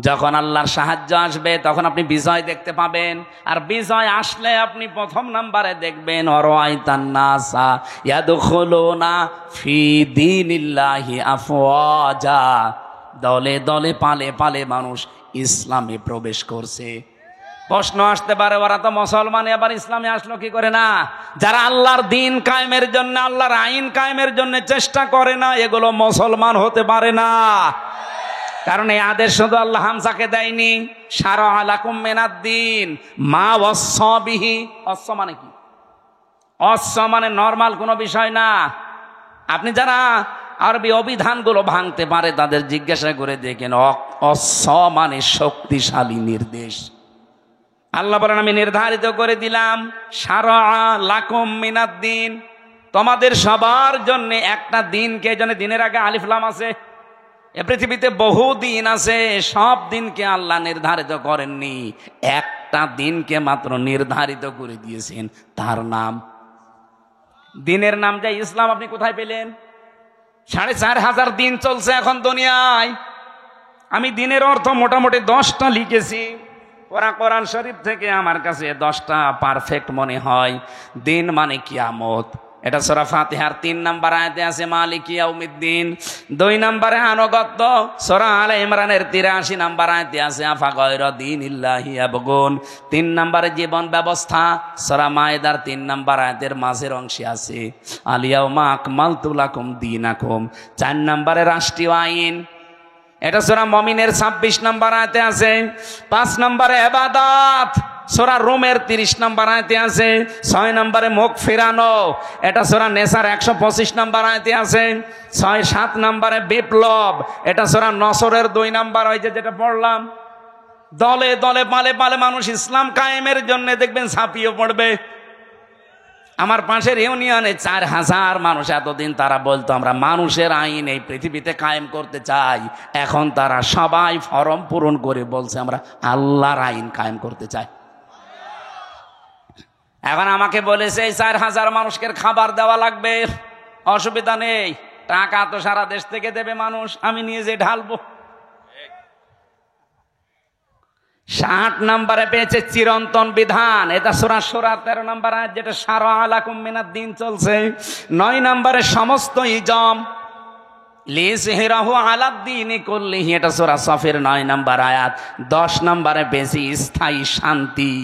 যখন আল্লাহর সাহায্য আসবে তখন আপনি বিজয় দেখতে পাবেন। আর বিজয় আসলে আপনি প্রথম নাম্বারে দেখবেন অরাইতান নাসা ইয়াদখুলুনা ফি দীনিল্লাহি আফওয়াজা, দলে দলে পালে পালে মানুষ ইসলামে প্রবেশ করছে। প্রশ্ন আসতে পারে, ওরা তো মুসলমান, আবার ইসলামে আসলো কি করে? না, যারা আল্লাহর দিন কায়েমের জন্য, আল্লাহর আইন কায়েমের জন্য চেষ্টা করে না, এগুলো মুসলমান হতে পারে না। কারণ এই আদেশ শুধু আল্লাহ হামজাকে দেয়নি, শারআ লাকুম মিনাদ-দ্বীন মা ওয়াসসা বিহি। ওয়াসসা মানে কি? ওয়াসসা মানে নরমাল কোনো বিষয় না। আপনি যারা আরবি অভিধানগুলো ভাঙতে পারে তাদের জিজ্ঞাসা করে দেখেন, ওয়াসসা মানে শক্তিশালী নির্দেশ। আল্লাহ বলেন আমি নির্ধারিত করে দিলাম শারআ লাকুম মিনাদ-দ্বীন, তোমাদের সবার জন্য একটা দিনকে, জন্য দিনের আগে আলিফ লাম আছে। এ পৃথিবীতে বহু দিন আছে, সব দিনকে আল্লাহ নির্ধারিত করেননি, একটা দিনকে মাত্র নির্ধারিত করে দিয়েছেন, তার নাম দিনের নাম যে ইসলাম। আপনি কোথায় পেলেন? 4500 দিন চলছে এখন দুনিয়ায়। আমি দিনের অর্থ মোটামুটি 10টা লিখেছি। কোরআন শরীফ থেকে আমার কাছে 10টা পারফেক্ট মনে হয়। দিন মানে কিয়ামত, এটা সূরা ফাতিহার 3 নম্বর আয়াতে আছে মালিক ইয়াউমিদ্দিন। 2 নম্বরে আনুগত্য, সূরা আলে ইমরানের 83 নম্বর আয়াতে আছে আফা গায়রা দীনিল্লাহি ইয়াবগুন। 3 নম্বরে জীবন ব্যবস্থা, সূরা মায়েদার 3 নম্বর আয়াতের মাঝের অংশে আছে আল ইয়াউমা আকমালতু লাকুম দীনাকুম। 4 নম্বরে রাষ্ট্রীয় আইন, এটা সূরা মুমিনের 26 নম্বর আয়াতে আছে। 5 নম্বরে ইবাদত, সূরা রুমের 30 নম্বর আয়াতে আছে। 6 নম্বরে মুখ ফেরানো, এটা সূরা নেসার 125 নম্বর আয়াতে আছে। 7 নম্বরে বিপ্লব, এটা সূরা নসরের 2 নম্বর, ওই যেটা পড়লাম। দলে দলে পালে পালে মানুষ ইসলাম কায়েমের জন্য দেখবেন ঝাঁপিয়ে পড়বে। আমার পাশের ইউনিয়নে 4000 মানুষ, এতদিন তারা বলতো আমরা মানুষের আইন এই পৃথিবীতে কায়েম করতে চাই, এখন তারা সবাই ফরম পূরণ করে বলছে আমরা আল্লাহর আইন কায়েম করতে চাই। এখন আমাকে বলেছে এই 4000 মানুষকে খাবার দেওয়া লাগবে, অসুবিধা নেই, টাকা তো সারা দেশ থেকে দেবে মানুষ, আমি নিয়ে যে ঢালবো। 60 নম্বরে পেয়েছে চিরন্তন বিধান, এটা সূরা শুরা 13 নম্বর আয়াত, যেটা শারআ লাকুম মিনাদ-দ্বীন চলছে। 9 নম্বরে সমস্ত ইজম লিযহিরাহু আলাদ-দ্বীনি কুল্লিহি, এটা সূরা সফের 9 নম্বর আয়াত। 10 নম্বরে পেয়েছি স্থায়ী শান্তি,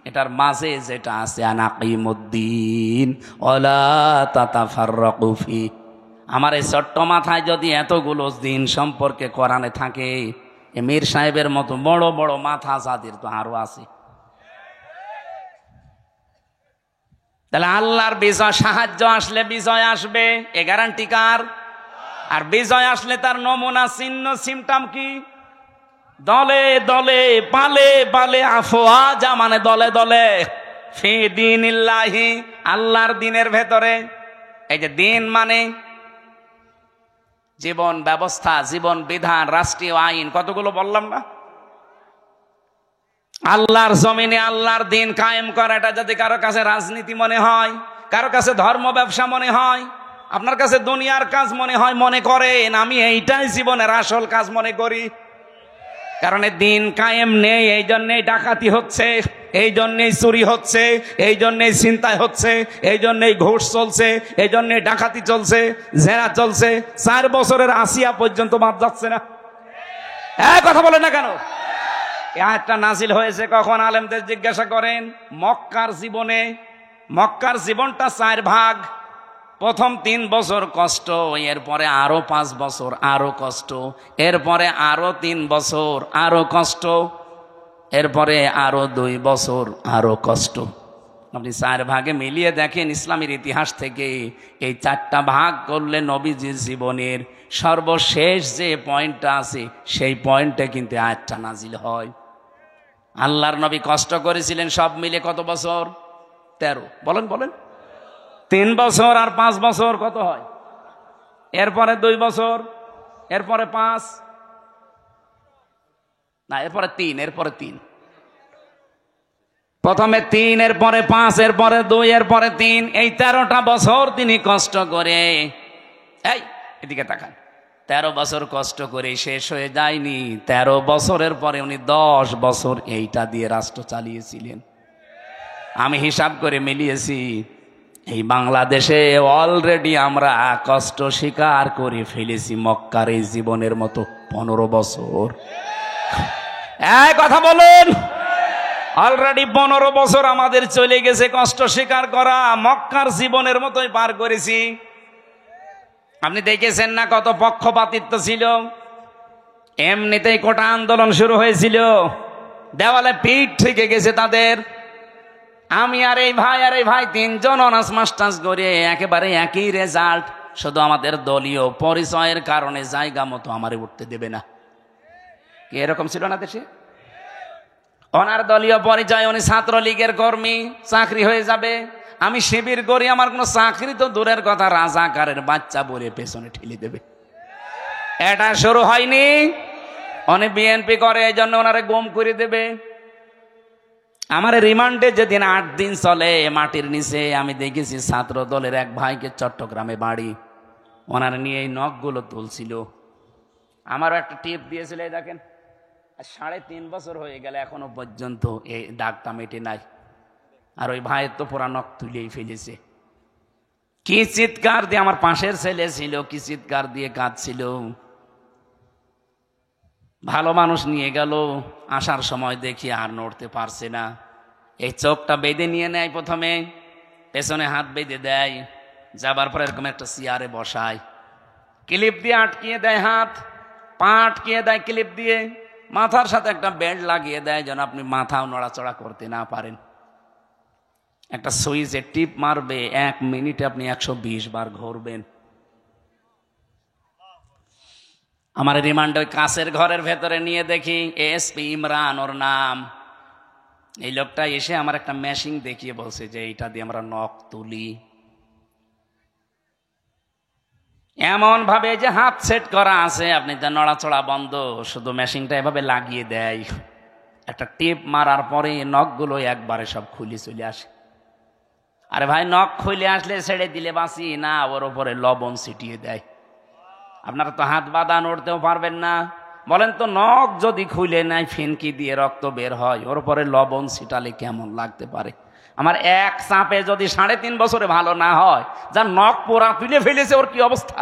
এটার মাঝে যেটা আছে আনাকিমুদ্দিন ওয়ালা তাতাফাররাকু ফি। আমার এই ছোট্ট মাথায় যদি এতগুলো দিন সম্পর্কে কোরআনে থাকে, মীর সাহেবের মতো বড় বড় মাথা যাদের তো আরো আছে। তাহলে আল্লাহর বিজয়, সাহায্য আসলে বিজয় আসবে, এ গ্যারান্টি কার? আর বিজয় আসলে তার নমুনা, চিহ্ন, সিমটম কি? দলে দলে, পালে পালে, আফওয়াজা মানে দলে দলে, ফি দীনিল্লাহি আল্লাহর দিনের ভেতরে। এই যে দিন মানে জীবন ব্যবস্থা, জীবন বিধান, রাষ্ট্রীয় আইন, কতগুলো বললাম না? আল্লাহর জমিনে আল্লাহর দিন কায়েম করা, এটা যদি কারো কাছে রাজনীতি মনে হয়, কারো কাছে ধর্ম ব্যবসা মনে হয়, আপনার কাছে দুনিয়ার কাজ মনে হয়, মনে করেন আমি এইটাই জীবনের আসল কাজ মনে করি। কারণ দিন কায়েম নেই, এই জন্যেই ডাকাতি হচ্ছে, এই জন্যেই চুরি হচ্ছে, এই জন্যেই ছিনতাই হচ্ছে, এই জন্যেই ঘুষ চলছে, এই জন্যেই ডাকাতি চলছে, জেরা চলছে। 4 বছরের আসিয়া পর্যন্ত বাদ যাচ্ছে না। কথা বলে না কেন? এই আয়াতটা নাজিল হয়েছে কখন? আলেমদের জিজ্ঞাসা করেন। মক্কার জীবনে, মক্কার জীবনটা 4 ভাগ। প্রথম 3 বছর কষ্ট, এরপরে আরো 5 বছর আরো কষ্ট, এরপরে আরো 3 বছর আরো কষ্ট, এরপরে আরো 2 বছর আরো কষ্ট। আপনি 4 ভাগে মিলিয়ে দেখেন ইসলামের ইতিহাস থেকে, এই 4টা ভাগ করলে নবীজির জীবনের সর্বশেষ যে পয়েন্টটা আছে সেই পয়েন্টে কিন্তু আয়াতটা নাজিল হয়। আল্লাহর নবী কষ্ট করেছিলেন সব মিলে কত বছর? 13। বলেন বলেন। 3 বছর আর 5 বছর কত হয়? এরপরে 2 বছর, এরপরে 5, না এরপরে 3, এরপরে 3। প্রথমে 3, এরপরে 5, এরপরে 2, এরপরে 3। এই 13টা বছর তিনি কষ্ট করে, এই এদিকে তাকান, 13 বছর কষ্ট করে শেষ হয়ে যায়নি। 13 বছরের পরে উনি 10 বছর এইটা দিয়ে রাষ্ট্র চালিয়েছিলেন। আমি হিসাব করে মিলিয়েছি, এই বাংলাদেশে অলরেডি আমরা কষ্ট স্বীকার করে ফেলেছি মক্কার এই জীবনের মতো 15 বছর। কথা বলুন। অলরেডি 15 বছর আমাদের চলে গেছে কষ্ট স্বীকার করা, মক্কার জীবনের মতোই পার করেছি। আপনি দেখেছেন না কত পক্ষপাতিত্ব ছিল? এমনিতেই কোটা আন্দোলন শুরু হয়েছিল, দেওয়ালে পিঠ থেকে গেছে তাদের। আমি আর এই ভাই 3 জন অনার্স মাস্টার্স করে একেবারে একই রেজাল্ট, শুধু আমাদের দলীয় পরিচয়ের কারণে জায়গা মতো আমারে উঠতে দেবে না। কি এরকম ছিল না দেশে? ওনার দলীয় পরিচয়, উনি ছাত্রলীগের কর্মী, চাকরি হয়ে যাবে। আমি শিবির করি, আমার কোনো চাকরি তো দূরের কথা, রাজাকারের বাচ্চা বলে পেছনে ঠেলে দেবে। এটা শুরু হয়নি, উনি বিএনপি করে, এই জন্য ওনারে গুম করে দেবে। আমার রিমান্ডে যেদিন 8 দিন চলে মাটির নিচে, আমি দেখেছি ছাত্র দলের এক ভাইকে, চট্টগ্রামে বাড়ি, ওনার নিয়ে এই নখগুলো তুলছিল। আমারও একটা টিপ দিয়েছিল, এই দেখেন 3.5 বছর হয়ে গেল এখনো পর্যন্ত এই দাগটা মেটে নাই। আর ওই ভাইয়ের তো পুরা নখ তুলেই ফেলেছে। কি চিৎকার দিয়ে, আমার পাশের ছেলে ছিল, কি চিৎকার দিয়ে কাঁদছিল। ভালো মানুষ নিয়ে গেল, আসার সময় দেখি আর নড়তে পারছে না। এই চোখটা বেঁধে নিয়ে নেয়, প্রথমে পেছনে হাত বেঁধে দেয়, যাবার পরে এরকম একটা চেয়ারে বসায়, ক্লিপ দিয়ে আটকিয়ে দেয়, হাত পা আটকিয়ে দেয় ক্লিপ দিয়ে, মাথার সাথে একটা বেল্ট লাগিয়ে দেয় যেন আপনি মাথাও নড়াচড়া করতে না পারেন। একটা সুইচে টিপ মারবে, 1 মিনিটে আপনি 120 বার ঘুরবেন। আমার রিমান্ড ওই কাছের ঘরের ভেতরে নিয়ে দেখি এসপি ইমরান ওর নাম। এই লোকটা এসে আমার একটা মেশিন দেখিয়ে বলছে যে এইটা দিয়ে আমরা নখ তুলি, এমন ভাবে যে হাত সেট করা আছে, আপনি তো নড়াচড়া বন্ধ, শুধু মেশিনটা এভাবে লাগিয়ে দেয়। একটা টিপ মারার পরে নখগুলো একবারে সব খুলে চলে আসে। আরে ভাই, নখ খুলে আসলে ছেড়ে দিলে বাঁচি না, ওর উপরে লবণ ছিটিয়ে দেয়। আপনারা তো হাত বাঁধা নড়তেও পারবেন না। বলেন তো, নখ যদি খুলে নেয়, ফিনকি দিয়ে রক্ত বের হয়, ওর উপরে লবণ ছিটালে কেমন লাগতে পারে? আমার এক চাপে যদি 3.5 বছরে ভালো না হয়, যার নখ পোড়া তুলে ফেলেছে, ওর কি অবস্থা?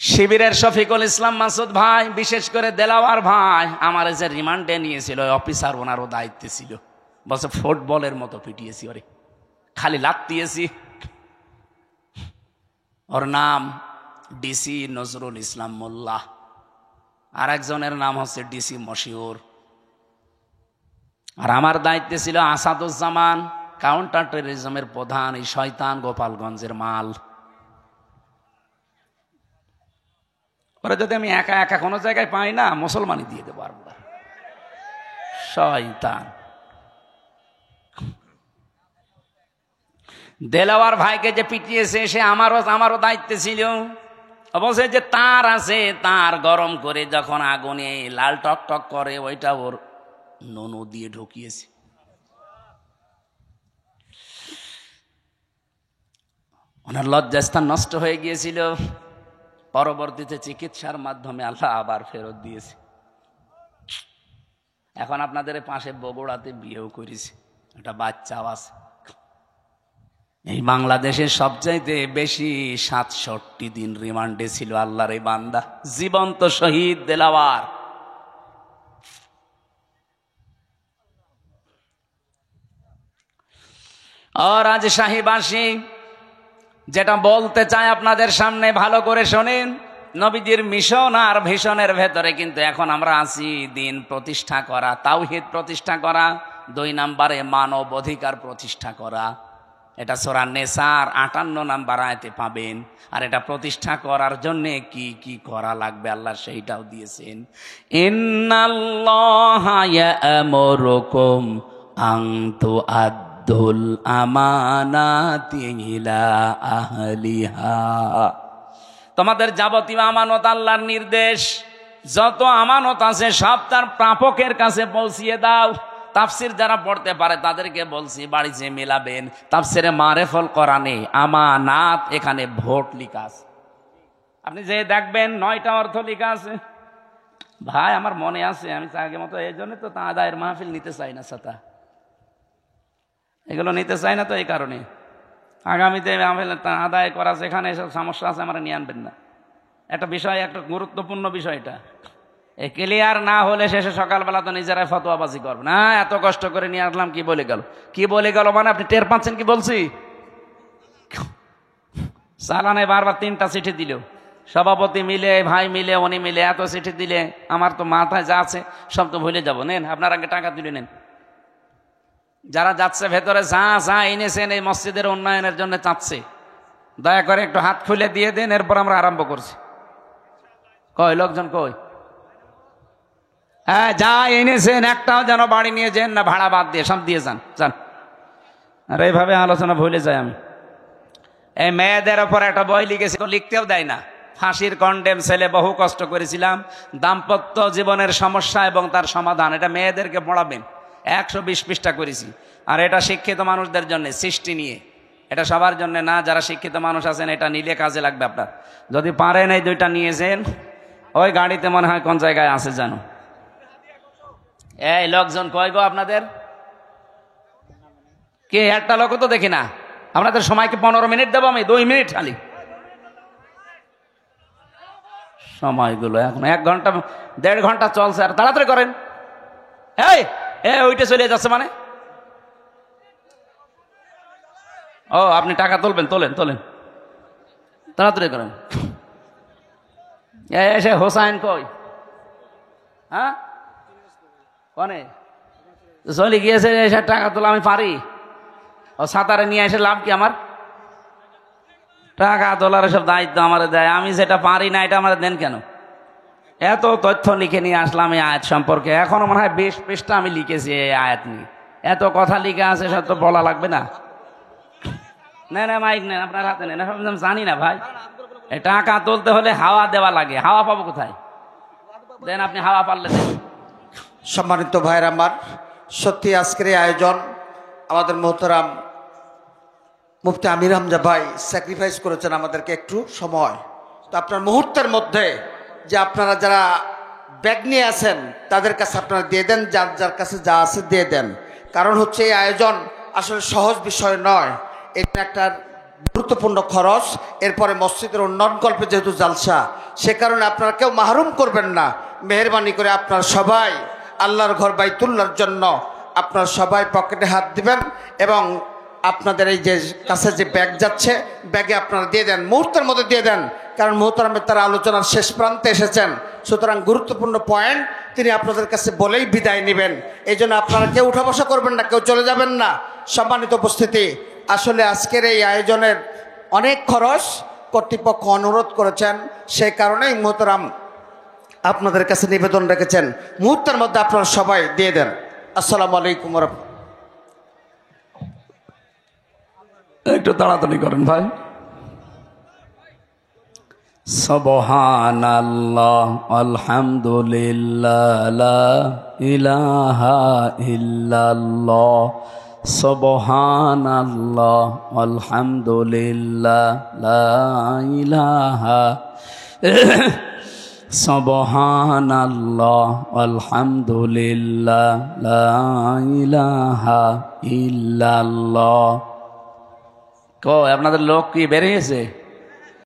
শিবিরের শফিকুল ইসলাম মাসুদ ভাই, বিশেষ করে দেলাওয়ার ভাই, আমার যে রিমান্ডে নিয়েছিল অফিসার, ওনারও দায়িত্বে ছিল, বলছে ফুটবলের মতো পিটিয়েছি, ওরে খালি লাত্তিয়েছি। ওর নাম ডিসি নজরুল ইসলাম মোল্লা, আর একজনের নাম হচ্ছে ডিসি মশিউর। আর আমার দায়িত্বে ছিল আসাদুজ্জামান, কাউন্টার টেররিজমের প্রধান, এই শয়তান গোপালগঞ্জের মাল। ওরা যদি আমি একা একা কোনো জায়গায় পাই না, মুসলমানই দিয়ে দেবো। আর শয়তান। দেলাওয়ার ভাইকে যে পিটিয়েছে, সে আমারও দায়িত্বে ছিল। অবশ্যই যে তার আছে, তার গরম করে যখন আগুনে লাল টক টক করে, ওইটা ওর ননু দিয়ে ঢুকিয়েছে। ওনার লজ্জাস্থান নষ্ট হয়ে গিয়েছিল, পরবর্তীতে চিকিৎসার মাধ্যমে আল্লাহ আবার ফেরত দিয়েছে। এখন আপনাদের পাশে বগুড়াতে বিয়েও করেছে, একটা বাচ্চাও আছে। এই বাংলাদেশের সবচাইতে বেশি ৬৭ দিন রিমান্ডে ছিল আল্লাহর এই বান্দা, জীবন্ত শহীদ দেলাওয়ার। ও রাজশাহীবাসী, যেটা বলতে চাই আপনাদের সামনে ভালো করে শোনেন। নবীজির মিশন আর ভিশনের ভেতরে কিন্তু এখন আমরা আছি দিন প্রতিষ্ঠা করা, তাওহীদ প্রতিষ্ঠা করা, ২ নম্বরে মানব অধিকার প্রতিষ্ঠা করা। এটা সূরা নেসার ৫৮ নম্বর আয়াতে পাবেন। আর এটা প্রতিষ্ঠা করার জন্য কি কি করা লাগবে আল্লাহ সেইটাও দিয়েছেন। ইন্নাল্লাহা ইয়া'মুরুকুম আন তুআদ্দুল আমানাতি ইলা আহলিহা। তোমাদের যাবতীয় আমানত আল্লাহর নির্দেশ, যত আমানত আছে সব তার প্রাপকের কাছে পৌঁছিয়ে দাও। তাফসির যারা পড়তে পারে তাদেরকে বলছি বাড়িতে মিলাবেন। তাফসিরে মারেফুল কোরআনে আমানাত এখানে ভোট লেখা আছে, আপনি যে দেখবেন ৯টা অর্থ লেখা আছে। ভাই আমার মনে আছে, আমি আগে মতো এই জন্য তো আদায়ের মাহফিল নিতে চাই না, ছাতা এগুলো নিতে চাই না। তো এই কারণে আগামীতে আদায় করা যেখানে এসব সমস্যা আছে আমরা নিয়ে আনবেন না। একটা বিষয়, একটা গুরুত্বপূর্ণ বিষয়, এটা এই ক্লিয়ার না হলে শেষে সকালবেলা তো নিজেরাই ফতোয়াবাজি করবে না। এত কষ্ট করে নিয়ে আসলাম, কি বলে গেল, কি বলে গেল মানে আপনি টের পাচ্ছেন কি বলছি? চালানে বারবার ৩টা চিঠি দিল, সভাপতি মিলে, ভাই মিলে, উনি মিলে এত চিঠি দিলে আমার তো মাথায় যা আছে সব তো ভুলে যাবো। নেন আপনার আগে টাকা তুলে নেন। যারা যাচ্ছে ভেতরে যা যা এনেছেন এই মসজিদের উন্নয়নের জন্য চাচ্ছে, দয়া করে একটু হাত খুলে দিয়ে দেন, এরপর আমরা আরম্ভ করছি। কই লোকজন কই? হ্যাঁ, যা এনেছেন একটাও যেন বাড়ি নিয়ে যান না, ভাড়া বাদ দিয়ে সব দিয়ে যান যান। আর এইভাবে আলোচনা ভুলে যাই আমি। এই মেয়েদের ওপর একটা বই লিখেছি, লিখতেও দেয় না, ফাঁসির কন্ডেম ছেলে, বহু কষ্ট করেছিলাম, দাম্পত্য জীবনের সমস্যা এবং তার সমাধান। এটা মেয়েদেরকে পড়াবেন, ১২০ পৃষ্ঠা করেছি। আর এটা শিক্ষিত মানুষদের জন্য, সৃষ্টি নিয়ে, এটা সবার জন্য না। যারা শিক্ষিত মানুষ আছেন এটা নিলে কাজে লাগবে আপনার। যদি পারেন এই 2টা নিয়েছেন, ওই গাড়িতে মনে হয় কোন জায়গায় আছে জানো। এই লোকজন কয় গো আপনাদের? কে একটা লোক তো দেখি না। আপনাদের সময়কে 15 মিনিট দেবো আমি, 2 মিনিট খালি সময়গুলো। এখন 1 ঘন্টা 1.5 ঘন্টা চলছে, আর তাড়াতাড়ি করেন। এই ওইটা চলে যাচ্ছে মানে। ও আপনি টাকা তুলবেন, তোলেন তাড়াতাড়ি করেন। এসে হোসাইন কই? হ্যাঁ কনে চলে গিয়েছে, এসে টাকা তোলা আমি পারি? ও সাঁতারে নিয়ে এসে লাভ কি আমার? টাকা তোলার সব দায়িত্ব আমার দেয়, আমি যেটা পারি না এটা আমার দেন কেন? এত তথ্য লিখে নিয়ে আসলাম এই আয়াত সম্পর্কে, এখনো মনে হয় 20 পৃষ্ঠা আমি লিখেছি এই আয়াত নিয়ে। এত কথা লিখে আছে, সব তো বলা লাগবে না? নেন মাইক নেন, আপনার হাতে নেন। জানি না ভাই, এই টাকা তুলতে হলে হাওয়া দেওয়া লাগে, হাওয়া পাবো কোথায়? দেন আপনি হাওয়া পারলে দেন। সম্মানিত ভাইয়ের আমার, সত্যি আজকের এই আয়োজন আমাদের মোহতারাম মুফতি আমির হামজা ভাই স্যাক্রিফাইস করেছেন আমাদেরকে একটু সময়। তো আপনার মুহূর্তের মধ্যে যে আপনারা যারা ব্যাগ নিয়ে আছেন তাদের কাছে আপনারা দিয়ে দেন, যার যার কাছে যা আছে দিয়ে দেন। কারণ হচ্ছে এই আয়োজন আসলে সহজ বিষয় নয়, এটা একটা গুরুত্বপূর্ণ খরচ। এরপরে মসজিদের উন্নয়নকল্পে যেহেতু জালসা, সে কারণে আপনারা কেউ মাহরুম করবেন না। মেহরবানি করে আপনারা সবাই আল্লাহর ঘর বাইতুল্লাহর জন্য আপনারা সবাই পকেটে হাত দিবেন এবং আপনাদের এই যে কাছে যে ব্যাগ যাচ্ছে, ব্যাগে আপনারা দিয়ে দেন, মুহূর্তের মধ্যে দিয়ে দেন, কারণ মোহতারামের তারা আলোচনার শেষ প্রান্তে এসেছেন। সুতরাং গুরুত্বপূর্ণ পয়েন্ট তিনি আপনাদের কাছে বলেই বিদায় নেবেন। এই জন্য আপনারা কেউ উঠা বসা করবেন না, কেউ চলে যাবেন না। সম্মানিত উপস্থিতি, আসলে আজকের এই আয়োজনের অনেক খরচ কর্তৃপক্ষ অনুরোধ করেছেন, সেই কারণেই মোহতারাম আপনাদের কাছে নিবেদন রেখেছেন, মুহূর্তের মধ্যে আপনারা সবাই দিয়ে দেন। আসসালামু আলাইকুম ওয়া রাহমাতুল্লাহ। একটু তাড়াতাড়ি করেন ভাই। সুবহানাল্লাহ আলহামদুলিল্লাহ লা ইলাহা ইল্লাল্লাহ, সুবহানাল্লাহ আলহামদুলিল্লাহ লা ইলাহা সুবহানাল্লাহ আলহামদুলিল্লাহ লা ইলাহা ইল্লাল্লাহ। আপনাদের লোক কি বেরিয়েছে?